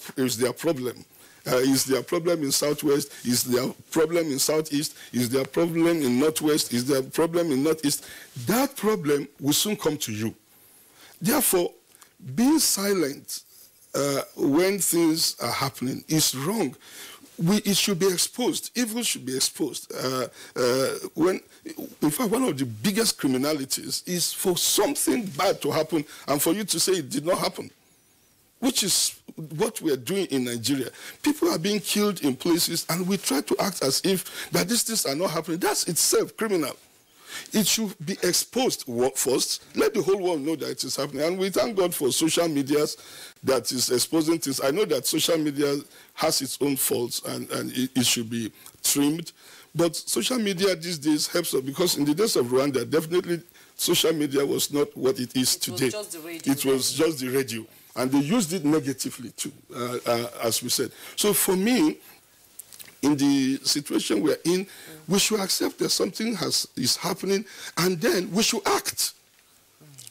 a problem? Is there a problem in Southwest? Is there a problem in Southeast? Is there a problem in Northwest? Is there a problem in Northeast? That problem will soon come to you. Therefore, being silent when things are happening is wrong. It should be exposed. Evil should be exposed. In fact, one of the biggest criminalities is for something bad to happen and for you to say it did not happen, which is what we are doing in Nigeria. People are being killed in places, and we try to act as if that these things are not happening. That's itself criminal. It should be exposed first. Let the whole world know that it is happening. And we thank God for social media that is exposing things. I know that social media has its own faults, and it should be trimmed. But social media these days helps us, because in the days of Rwanda, definitely social media was not what it is today. It was just the radio. It was just the radio. And they used it negatively too, as we said. So for me, in the situation we're in, we should accept that something is happening, and then we should act.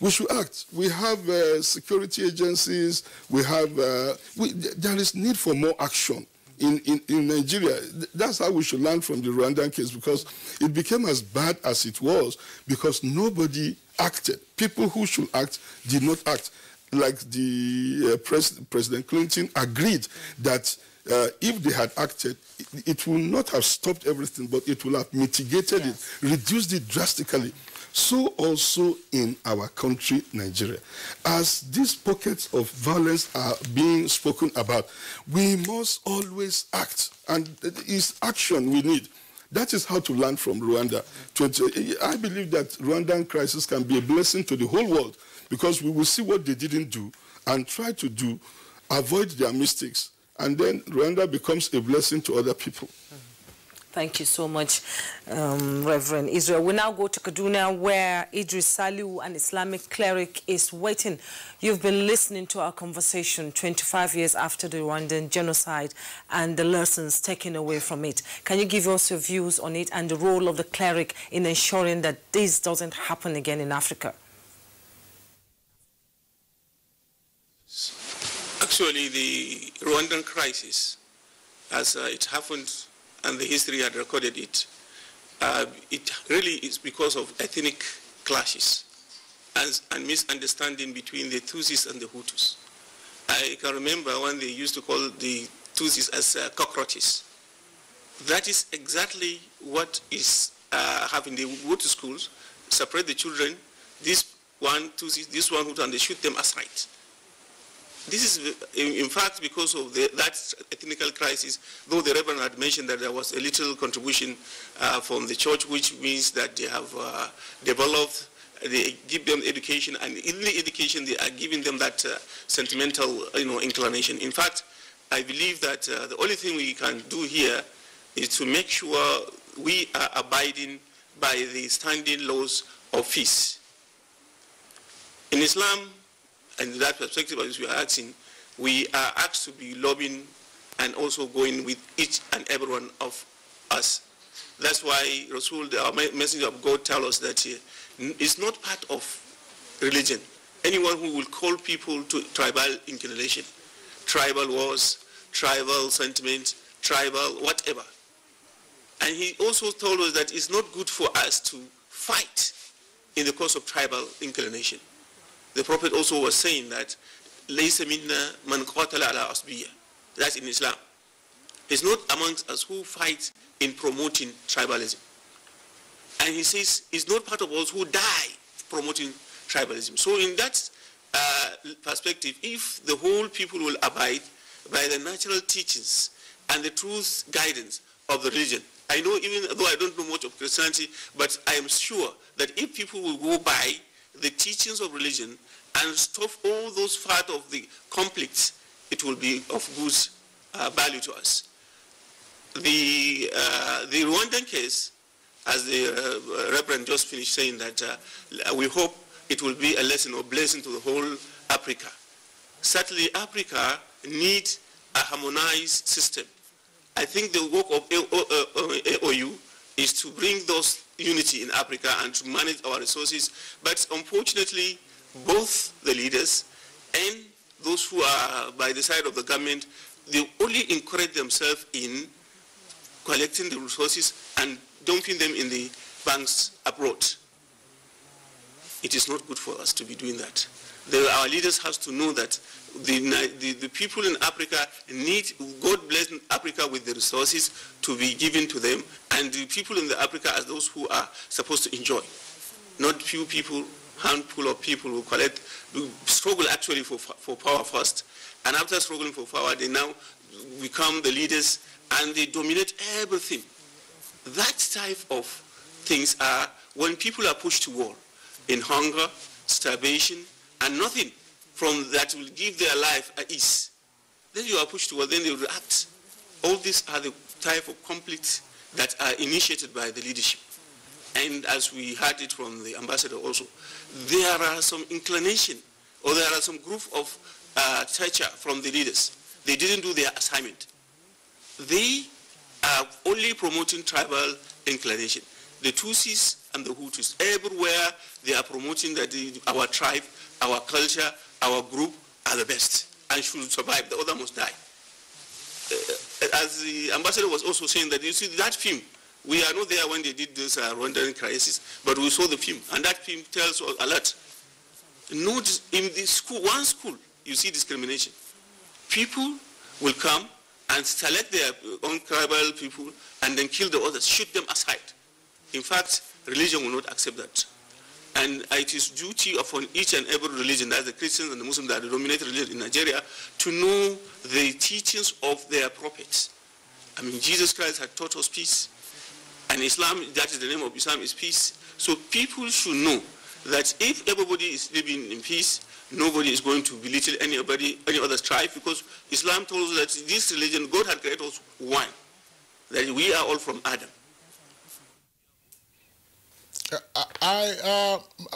We should act. We have security agencies. We have. There is need for more action in Nigeria. That's how we should learn from the Rwandan case, because it became as bad as it was because nobody acted. People who should act did not act. Like the President Clinton agreed that if they had acted, it would not have stopped everything, but it will have mitigated it, reduced it drastically. So also in our country, Nigeria. As these pockets of violence are being spoken about, we must always act, and it's action we need. That is how to learn from Rwanda. I believe that Rwandan crisis can be a blessing to the whole world, because we will see what they didn't do and try to do, avoid their mistakes, and then Rwanda becomes a blessing to other people. Thank you so much, Reverend Israel. We now go to Kaduna, where Idris Saliu, an Islamic cleric, is waiting. You've been listening to our conversation 25 years after the Rwandan genocide and the lessons taken away from it. Can you give us your views on it and the role of the cleric in ensuring that this doesn't happen again in Africa? Actually, the Rwandan crisis, as it happened and the history had recorded it, it really is because of ethnic clashes and misunderstanding between the Tutsis and the Hutus. I can remember when they used to call the Tutsis as cockroaches. That is exactly what is happening. They go to schools, separate the children, this one Tutsi, this one Hutu, and they shoot them aside. This is, in fact, because of that ethnical crisis, though the Reverend had mentioned that there was a little contribution from the church, which means that they have developed, they give them education, and in the education they are giving them that sentimental inclination. In fact, I believe that the only thing we can do here is to make sure we are abiding by the standing laws of peace. In Islam, and that perspective, as we are asking, we are asked to be loving and also going with each and every one of us. That's why Rasul, our messenger of God, tells us that it's not part of religion. Anyone who will call people to tribal inclination, tribal wars, tribal sentiment, tribal whatever. And he also told us that it's not good for us to fight in the cause of tribal inclination. The Prophet also was saying that لَيْسَ مِنَّا مَنْ قَاتَلَ عَلَىٰ أَصْبِيَّةٍ. That's in Islam. It's not amongst us who fight in promoting tribalism. And he says it's not part of us who die promoting tribalism. So in that perspective, if the whole people will abide by the natural teachings and the truth guidance of the religion, I know, even though I don't know much of Christianity, but I am sure that if people will go by the teachings of religion and stop all those part of the conflicts, it will be of good value to us. The Rwandan case, as the Reverend just finished saying, that we hope it will be a lesson or blessing to the whole Africa. Certainly, Africa needs a harmonized system. I think the work of AOU is to bring those unity in Africa and to manage our resources. But unfortunately, both the leaders and those who are by the side of the government, they only encourage themselves in collecting the resources and dumping them in the banks abroad. It is not good for us to be doing that. Our leaders have to know that the people in Africa need, God bless Africa with the resources to be given to them, and the people in the Africa are those who are supposed to enjoy. Not few people, handful of people who struggle actually for power first, and after struggling for power, they now become the leaders and they dominate everything. That type of things are when people are pushed to war, in hunger, starvation, and nothing from that will give their life at ease. Then you are pushed to war, then they will act. All these are the type of conflicts that are initiated by the leadership. And as we heard it from the ambassador also, there are some inclination, or there are some group of teachers from the leaders. They didn't do their assignment. They are only promoting tribal inclination. The Tutsis and the Hutus, everywhere they are promoting that our tribe, our culture, our group are the best and should survive. The other must die. As the ambassador was also saying that, you see, that film, we are not there when they did this Rwandan crisis, but we saw the film, and that film tells us a lot. Note in the school, one school, you see discrimination. People will come and select their own tribal people and then kill the others, shoot them aside. In fact, religion will not accept that. And it is duty upon each and every religion, that's the Christians and the Muslims that are the dominant religion in Nigeria, to know the teachings of their prophets. I mean, Jesus Christ had taught us peace. And Islam, that is the name of Islam, is peace. So people should know that if everybody is living in peace, nobody is going to belittle any other tribe, because Islam told us that this religion, God had created us one, that we are all from Adam.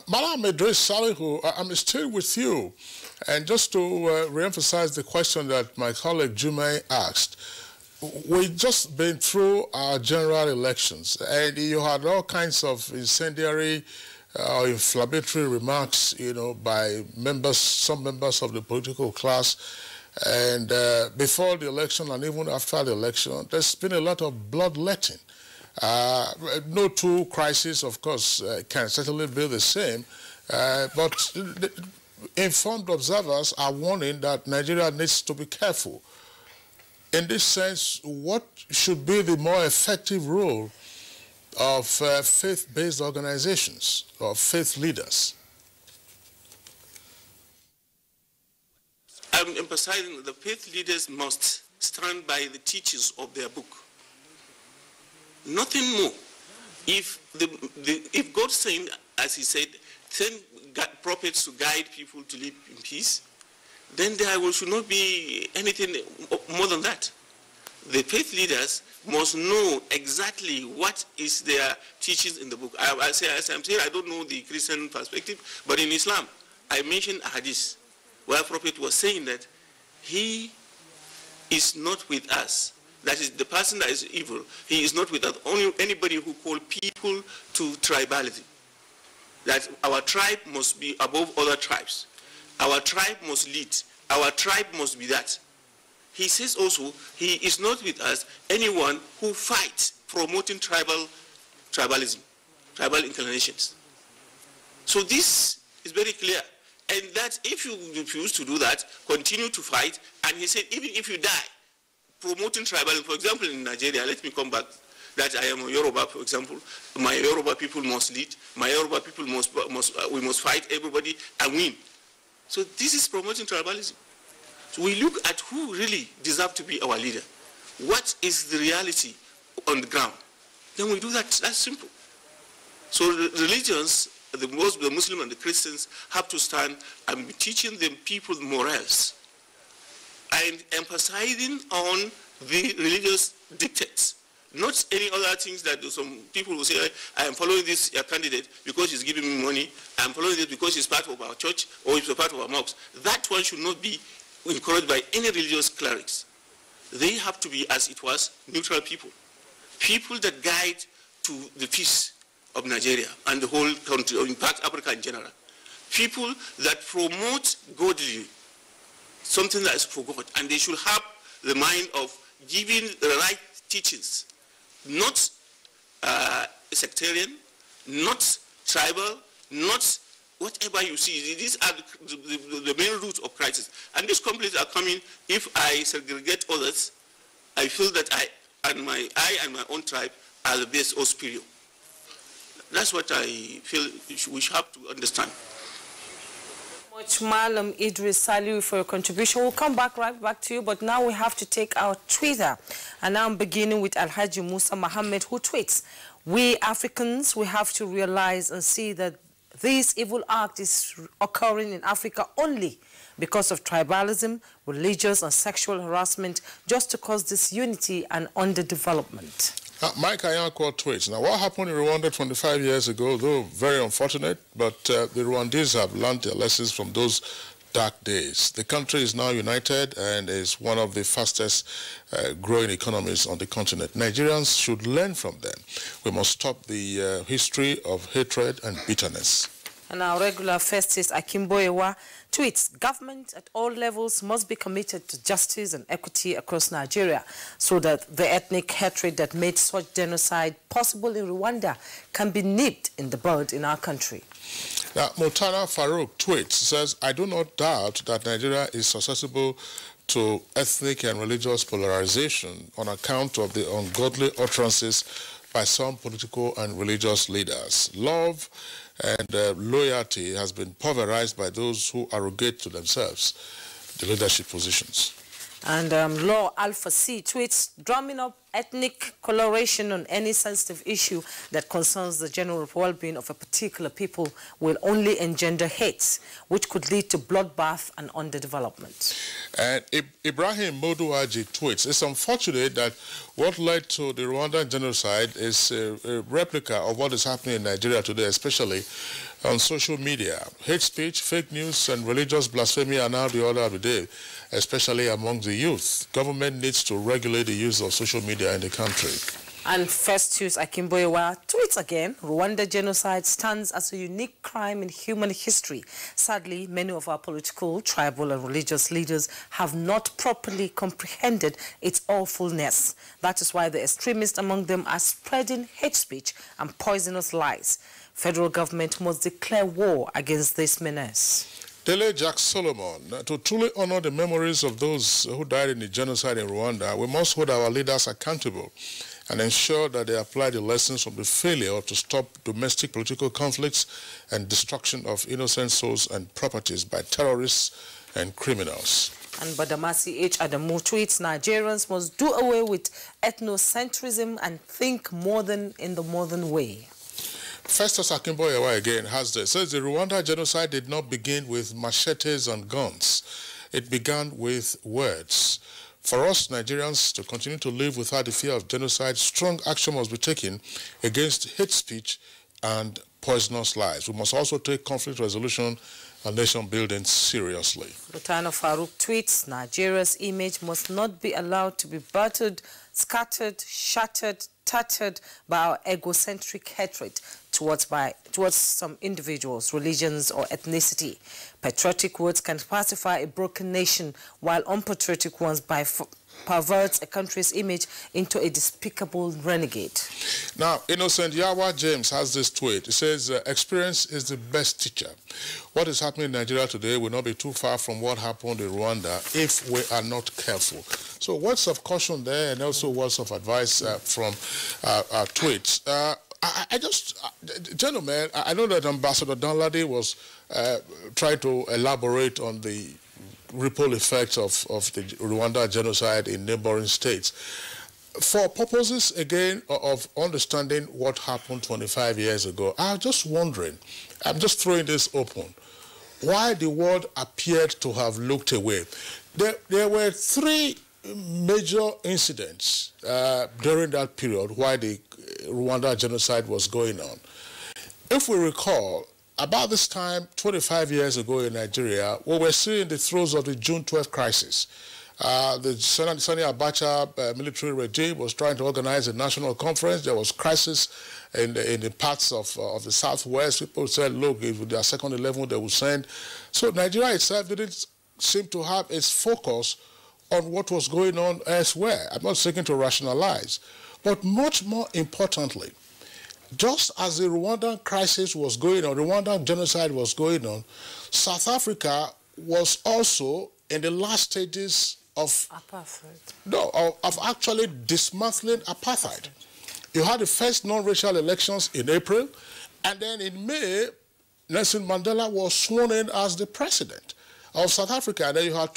Madam Idris Salihu, I'm still with you. And just to re-emphasize the question that my colleague Jume asked, we've just been through our general elections, and you had all kinds of incendiary or inflammatory remarks, by some members of the political class. And before the election and even after the election, there's been a lot of bloodletting. No two crises, of course, can certainly be the same, but informed observers are warning that Nigeria needs to be careful. In this sense, what should be the more effective role of faith-based organizations or faith leaders? I'm emphasizing that the faith leaders must stand by the teachings of their book. Nothing more. If God sent, as he said, send prophets to guide people to live in peace, then there should not be anything more than that. The faith leaders must know exactly what is their teachings in the book. As I'm saying, I don't know the Christian perspective, but in Islam, I mentioned a hadith where a prophet was saying that he is not with us. That is, the person that is evil, he is not with us. Only anybody who calls people to tribality. That our tribe must be above other tribes. Our tribe must lead. Our tribe must be that. He says also, he is not with us anyone who fights promoting tribalism, tribal inclinations. So this is very clear. And that if you refuse to do that, continue to fight. And he said, even if you die, promoting tribalism, for example, in Nigeria, let me come back, that I am a Yoruba, for example. My Yoruba people must lead. My Yoruba people we must fight everybody and win. So this is promoting tribalism. So we look at who really deserves to be our leader. What is the reality on the ground? Then we do that. That's simple. So the religions, the Muslim and the Christians, have to stand and be teaching them people morals and emphasizing on the religious dictates, Not any other things that some people will say, I am following this candidate because he's giving me money. I am following it because he's part of our church or he's a part of our mosque. That one should not be encouraged by any religious clerics. They have to be, as it was, neutral people. People that guide to the peace of Nigeria and the whole country, or in fact Africa in general. People that promote godly, something that is for God, and they should have the mind of giving the right teachings, not sectarian, not tribal, not whatever you see. These are the main roots of crisis. And these conflicts are coming if I segregate others. I feel that I and my own tribe are the base or superior. That's what I feel we should have to understand. Much Malam Idris Saliu for your contribution. We'll come back to you, but now we have to take our Twitter. And now I'm beginning with Alhaji Musa Mohammed, who tweets, we Africans, we have to realize and see that this evil act is occurring in Africa only because of tribalism, religious and sexual harassment, just to cause disunity and underdevelopment. Mike Ayanko tweets, now what happened in Rwanda 25 years ago, though very unfortunate, but the Rwandese have learned their lessons from those dark days. The country is now united and is one of the fastest growing economies on the continent. Nigerians should learn from them. We must stop the history of hatred and bitterness. And our regular Festus Akimboewa tweets, government at all levels must be committed to justice and equity across Nigeria so that the ethnic hatred that made such genocide possible in Rwanda can be nipped in the bud in our country. Now, Montana Farouk tweets, says, I do not doubt that Nigeria is susceptible to ethnic and religious polarization on account of the ungodly utterances by some political and religious leaders. Love and loyalty has been pulverized by those who arrogate to themselves the leadership positions. And Law Alpha C tweets, drumming up ethnic coloration on any sensitive issue that concerns the general well-being of a particular people will only engender hate, which could lead to bloodbath and underdevelopment. And Ibrahim Moduaji tweets, it's unfortunate that what led to the Rwandan genocide is a replica of what is happening in Nigeria today, especially on social media. Hate speech, fake news, and religious blasphemy are now the order of the day, especially among the youth. Government needs to regulate the use of social media in the country. And Festus Akimboewa tweets again, Rwanda genocide stands as a unique crime in human history. Sadly, many of our political, tribal and religious leaders have not properly comprehended its awfulness. That is why the extremists among them are spreading hate speech and poisonous lies. Federal government must declare war against this menace. Dele Jack Solomon, to truly honor the memories of those who died in the genocide in Rwanda, we must hold our leaders accountable and ensure that they apply the lessons from the failure to stop domestic political conflicts and destruction of innocent souls and properties by terrorists and criminals. And Badamasi H. Adamu tweets, Nigerians must do away with ethnocentrism and think modern in the modern way. Festus Akimboewa again has this. Says the Rwanda genocide did not begin with machetes and guns. It began with words. For us Nigerians to continue to live without the fear of genocide, strong action must be taken against hate speech and poisonous lies. We must also take conflict resolution and nation building seriously. Rutana Farouk tweets, Nigeria's image must not be allowed to be battered, scattered, shattered, tattered by our egocentric hatred towards some individuals, religions, or ethnicity. Patriotic words can pacify a broken nation, while unpatriotic ones perverts a country's image into a despicable renegade. Now, Innocent Yawa James has this tweet. It says, experience is the best teacher. What is happening in Nigeria today will not be too far from what happened in Rwanda if we are not careful. So words of caution there, and also words of advice from tweets. Gentlemen, I know that Ambassador Danladi was trying to elaborate on the ripple effects of the Rwanda genocide in neighboring states. For purposes, again, of understanding what happened 25 years ago, I'm just wondering, I'm just throwing this open, why the world appeared to have looked away. There were three major incidents during that period while the Rwanda genocide was going on. If we recall, about this time, 25 years ago in Nigeria, we were still in the throes of the June 12 crisis. The Sani Abacha military regime was trying to organize a national conference. There was crisis in the parts of the southwest. People said, look, if their second 11, they will send. So Nigeria itself didn't seem to have its focus on what was going on elsewhere. I'm not seeking to rationalize. But much more importantly, just as the Rwandan crisis was going on, the Rwandan genocide was going on, South Africa was also in the last stages of apartheid. No, of actually dismantling apartheid. You had the first non-racial elections in April, and then in May, Nelson Mandela was sworn in as the president of South Africa. And then you had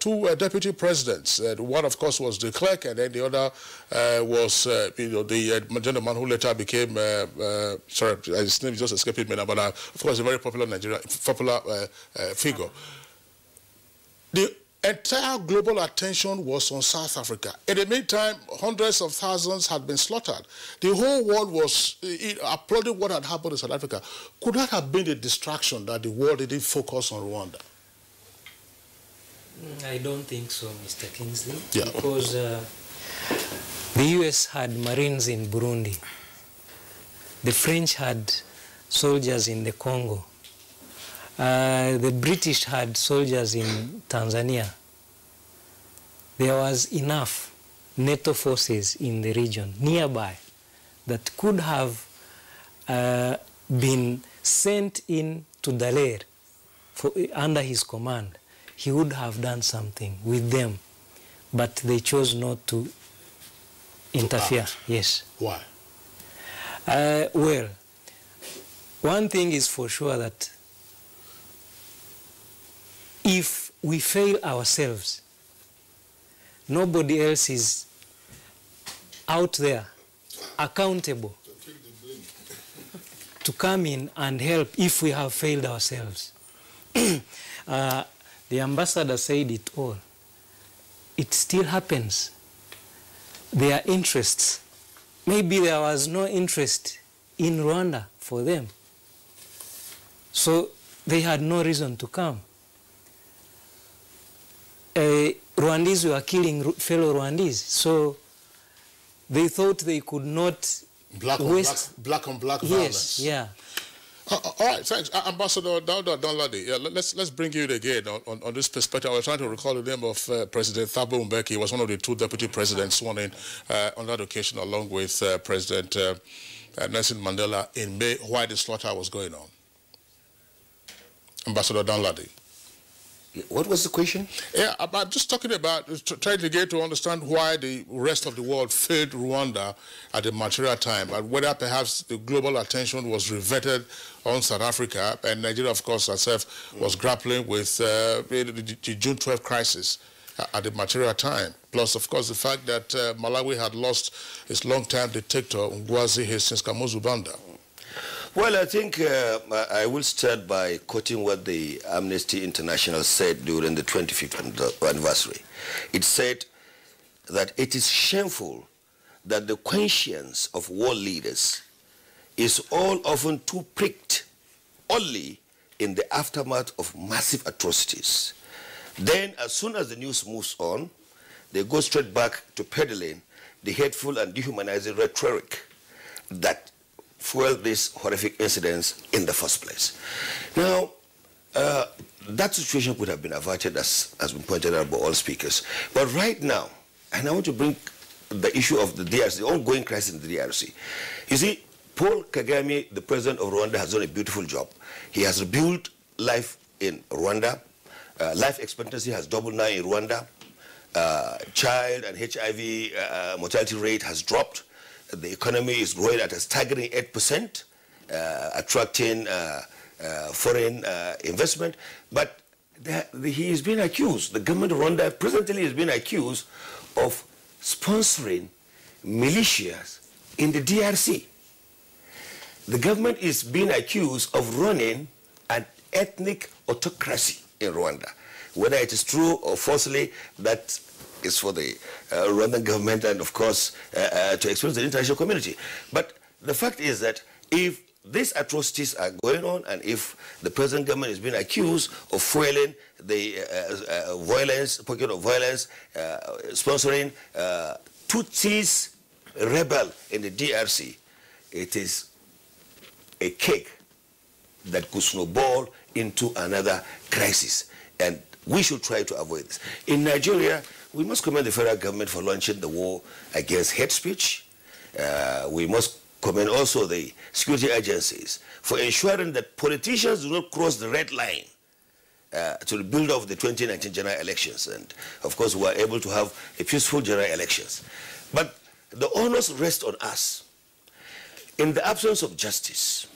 two deputy presidents. One, of course, was de Klerk, and then the other was the gentleman who later became sorry, his name is just escaping me now, but of course, a very popular figure. The entire global attention was on South Africa. In the meantime, hundreds of thousands had been slaughtered. The whole world was applauding what had happened in South Africa. Could that have been a distraction that the world didn't focus on Rwanda? I don't think so, Mr. Kingsley, yeah. Because the US had Marines in Burundi. The French had soldiers in the Congo. The British had soldiers in Tanzania. There was enough NATO forces in the region nearby that could have been sent in to Dallaire under his command. He would have done something with them, but they chose not to interfere. Yes. Why? Well, one thing is for sure, that if we fail ourselves, nobody else is out there accountable to come in and help if we have failed ourselves. The ambassador said it all. It still happens. Their interests. Maybe there was no interest in Rwanda for them. So they had no reason to come. Rwandese were killing fellow Rwandese, so they thought they could not waste... Black on black yes, violence. Yeah. All right, thanks. Ambassador Dauda Danladi, let's bring you again on this perspective. I was trying to recall the name of President Thabo Mbeki. He was one of the two deputy presidents sworn in on that occasion, along with President Nelson Mandela in May, while the slaughter was going on. Ambassador Danladi. What was the question? Yeah, I'm just talking about trying to get to understand why the rest of the world failed Rwanda at the material time, and whether perhaps the global attention was reverted on South Africa, and Nigeria, of course, herself was grappling with the June 12 crisis at the material time. Plus, of course, the fact that Malawi had lost its long-time dictator, Ngwazi Hastings Kamuzu Banda. Well, I think I will start by quoting what the Amnesty International said during the 25th anniversary. It said that it is shameful that the conscience of world leaders is all often too pricked only in the aftermath of massive atrocities. Then, as soon as the news moves on, they go straight back to peddling the hateful and dehumanizing rhetoric that fueled these horrific incidents in the first place. Now, that situation could have been averted, as has been pointed out by all speakers. But right now, and I want to bring the issue of the DRC, the ongoing crisis in the DRC. You see, Paul Kagame, the president of Rwanda, has done a beautiful job. He has rebuilt life in Rwanda. Life expectancy has doubled now in Rwanda. Child and HIV mortality rate has dropped. The economy is growing at a staggering 8%, attracting foreign investment. But he is being accused, the government of Rwanda presently is being accused of sponsoring militias in the DRC. The government is being accused of running an ethnic autocracy in Rwanda. Whether it is true or falsely, that is for the Rwandan government and, of course, to expose the international community. But the fact is that if these atrocities are going on, and if the present government is being accused of fueling the violence, pocket of violence, sponsoring Tutsis rebel in the DRC, it is a cake that could snowball into another crisis. And we should try to avoid this. In Nigeria, we must commend the federal government for launching the war against hate speech. We must commend also the security agencies for ensuring that politicians do not cross the red line to the build of the 2019 general elections. And of course, we were able to have a peaceful general elections. But the onus rests on us. In the absence of justice,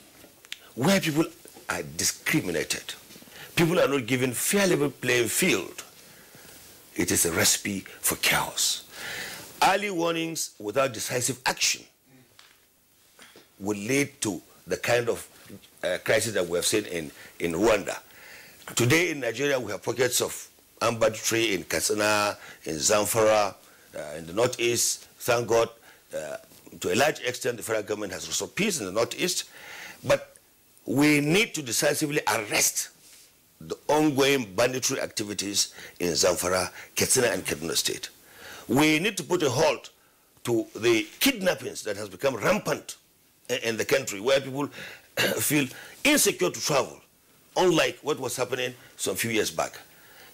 where people are discriminated, people are not given fair level playing field, it is a recipe for chaos. Early warnings without decisive action will lead to the kind of crisis that we have seen in Rwanda. Today in Nigeria, we have pockets of armed banditry in Katsina, in Zamfara, in the northeast. Thank God, to a large extent, the federal government has restored peace in the northeast. But we need to decisively arrest the ongoing banditry activities in Zamfara, Katsina, and Kaduna State. We need to put a halt to the kidnappings that has become rampant in the country, where people feel insecure to travel, unlike what was happening some few years back.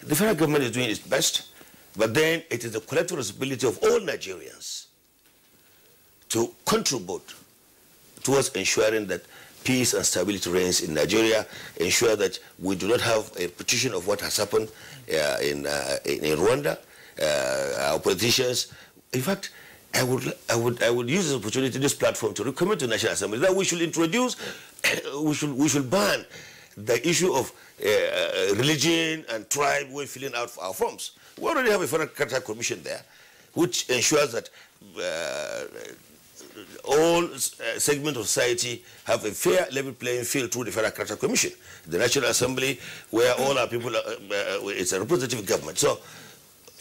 The federal government is doing its best, but then it is the collective responsibility of all Nigerians to contribute towards ensuring that peace and stability reigns in Nigeria, ensure that we do not have a repetition of what has happened in Rwanda. Our politicians, in fact, I would use this opportunity, this platform, to recommend to the National Assembly that we should introduce, we should ban the issue of religion and tribe when filling out our forms. We already have a federal character commission there, which ensures that all segments of society have a fair level playing field through the Federal Character Commission. The National Assembly, where all our people, it's a representative government. So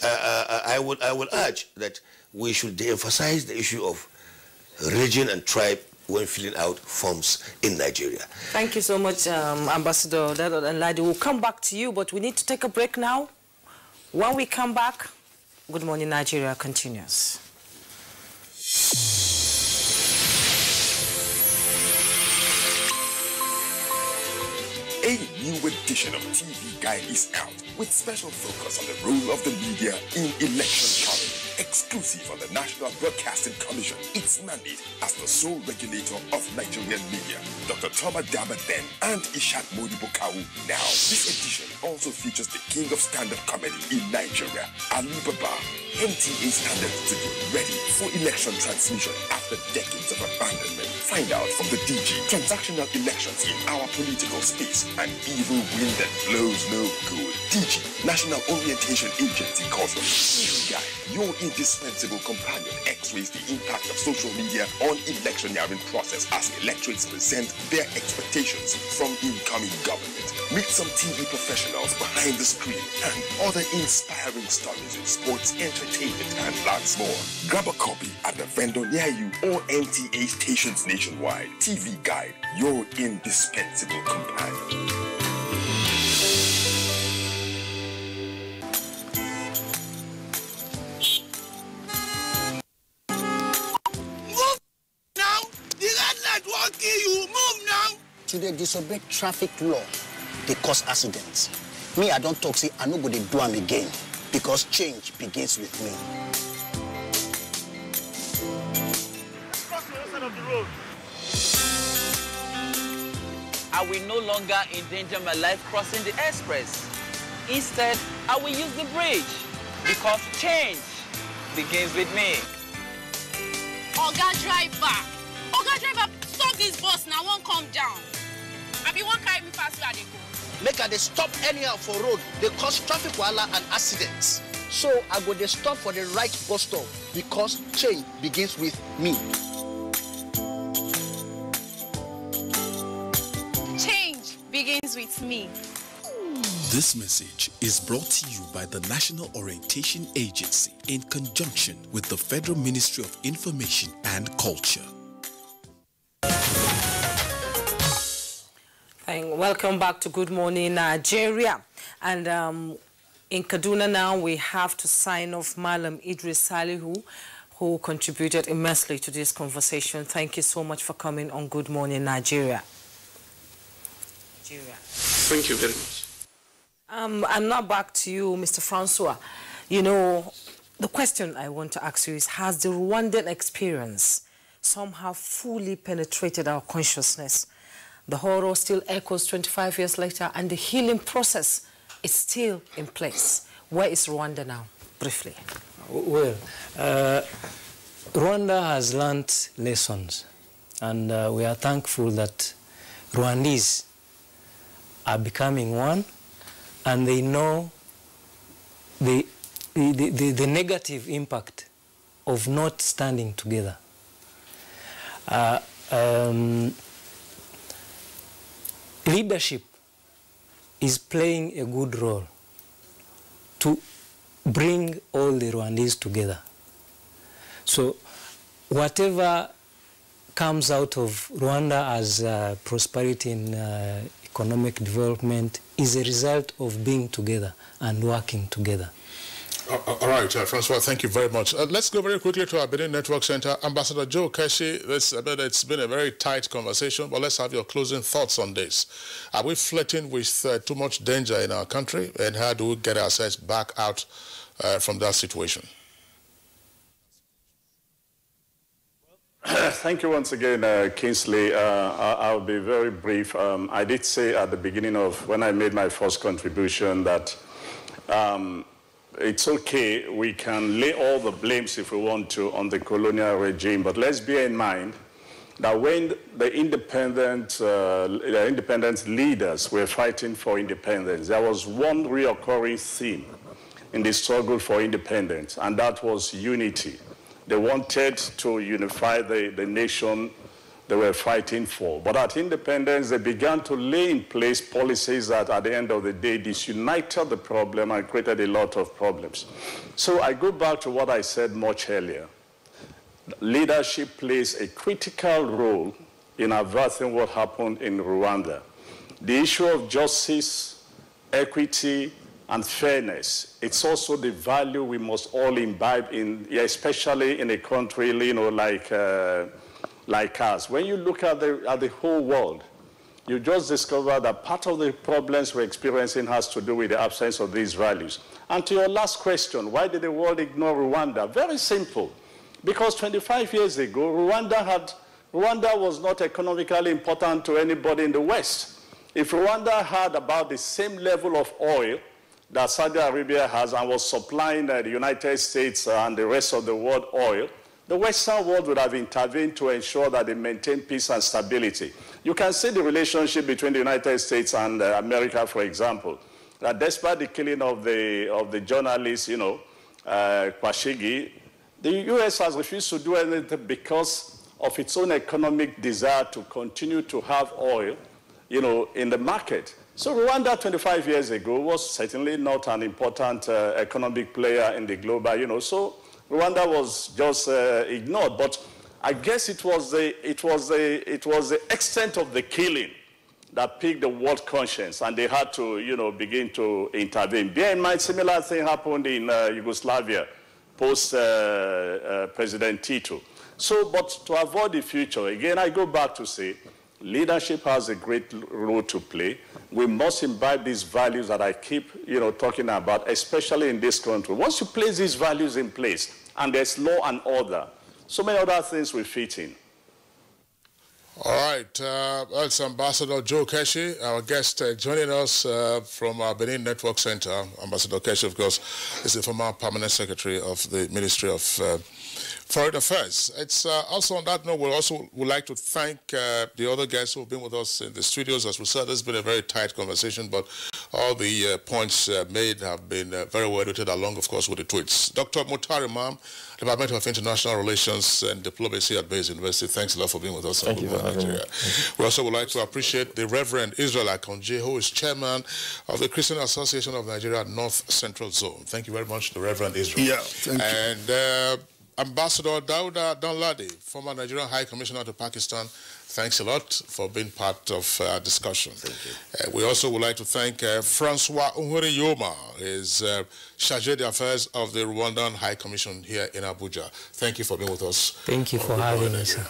I will urge that we should de-emphasize the issue of religion and tribe when filling out forms in Nigeria. Thank you so much, Ambassador Daud Danladi. We'll come back to you, but we need to take a break now. When we come back, Good Morning Nigeria continues. A new edition of TV Guide is out with special focus on the role of the media in election coverage. Exclusive on the National Broadcasting Commission, its mandate as the sole regulator of Nigerian media. Dr. Toma Daba Ben and Ishak Modibo Kawu. Now, this edition also features the king of stand-up comedy in Nigeria, Ali Baba. NTA Standard Studio ready for election transmission after decades of abandonment. Find out from the DG transactional elections in our political space. An evil wind that blows no good. DG, National Orientation Agency, calls for TV Guide, your indispensable companion, x-rays the impact of social media on electioneering process as electorates present their expectations from incoming government. Meet some TV professionals behind the screen and other inspiring stories in sports, entertainment, and lots more. Grab a copy at the vendor near you or NTA stations nationwide. TV Guide, your indispensable companion. To they disobey traffic law, they cause accidents. Me, I don't talk, say, I no go dey do am again, because change begins with me. Cross the other side of the road. I will no longer endanger my life crossing the express. Instead, I will use the bridge, because change begins with me. Oga driver, stop this bus now, won't come down. I be one carry me fast where they go. Make I dey stop anyhow for road, they cause traffic wahala and accidents. So I go dey stop for the right bus stop, because change begins with me. Change begins with me. This message is brought to you by the National Orientation Agency in conjunction with the Federal Ministry of Information and Culture. Welcome back to Good Morning Nigeria. And in Kaduna now, we have to sign off Malam Idris Salihu, who contributed immensely to this conversation. Thank you so much for coming on Good Morning Nigeria. Thank you very much. I'm now back to you, Mr. Francois. You know, the question I want to ask you is, has the Rwandan experience somehow fully penetrated our consciousness? The horror still echoes 25 years later, and the healing process is still in place. Where is Rwanda now, briefly? Well, Rwanda has learned lessons, and we are thankful that Rwandese are becoming one, and they know the negative impact of not standing together. Leadership is playing a good role to bring all the Rwandese together. So whatever comes out of Rwanda as prosperity and economic development is a result of being together and working together. All right, Francois, thank you very much. Let's go very quickly to our Benin Network Center. Ambassador Joe Keshi, it's been a very tight conversation, but let's have your closing thoughts on this. Are we flirting with too much danger in our country, and how do we get ourselves back out from that situation? Thank you once again, Kingsley. I'll be very brief. I did say at the beginning of when I made my first contribution that it's okay, we can lay all the blames if we want to on the colonial regime, but let's bear in mind that when the independent leaders were fighting for independence, there was one reoccurring theme in the struggle for independence, and that was unity. They wanted to unify the nation they were fighting for. But at independence, they began to lay in place policies that at the end of the day disunited the problem and created a lot of problems. So I go back to what I said much earlier. Leadership plays a critical role in averting what happened in Rwanda. The issue of justice, equity, and fairness, it's also the value we must all imbibe in, especially in a country, you know, like us. When you look at the whole world, you just discover that part of the problems we're experiencing has to do with the absence of these values. And to your last question, why did the world ignore Rwanda? Very simple. Because 25 years ago, Rwanda was not economically important to anybody in the West. If Rwanda had about the same level of oil that Saudi Arabia has and was supplying the United States and the rest of the world oil, the Western world would have intervened to ensure that they maintain peace and stability. You can see the relationship between the United States and America, for example, that despite the killing of the journalist, you know, Khashoggi, the U.S. has refused to do anything because of its own economic desire to continue to have oil, you know, in the market. So Rwanda 25 years ago was certainly not an important economic player in the global, you know, so Rwanda was just ignored, but I guess it was the extent of the killing that piqued the world conscience, and they had to, you know, begin to intervene. Bear in mind, similar thing happened in Yugoslavia post President Tito. So, but to avoid the future, again, I go back to say, leadership has a great role to play. We must imbibe these values that I keep, you know, talking about, especially in this country. Once you place these values in place, and there's law and order, so many other things will fit in. All right, that's Ambassador Joe Keshi, our guest joining us from our Benin Network Center. Ambassador Keshi, of course, is the former Permanent Secretary of the Ministry of Foreign Affairs. It's also on that note, we also would like to thank the other guests who have been with us in the studios. As we said, this has been a very tight conversation, but all the points made have been very well noted, along, of course, with the tweets. Dr. Mutar Imam, Department of International Relations and Diplomacy at Bayes University, thanks a lot for being with us. Thank you for having me. We also would like to appreciate the Reverend Israel Akonje, who is chairman of the Christian Association of Nigeria North Central Zone. Thank you very much, the Reverend Israel. Yeah, thank you. And Ambassador Dauda Danladi, former Nigerian High Commissioner to Pakistan, thanks a lot for being part of our discussion. Thank you. We also would like to thank Francois Uhuri Yoma, is Chargé d'Affaires of the Rwandan High Commission here in Abuja. Thank you for being with us. Thank you for having me, sir.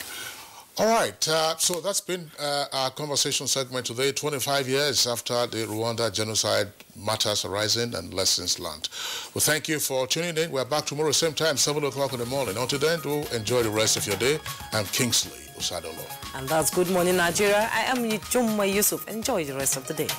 All right, so that's been our conversation segment today, 25 years after the Rwanda genocide, matters arising and lessons learned. Well, thank you for tuning in. We're back tomorrow, same time, 7 o'clock in the morning. Until then, do enjoy the rest of your day. I'm Kingsley Osadolo. And that's Good Morning Nigeria. I am Jumma Yusuf. Enjoy the rest of the day.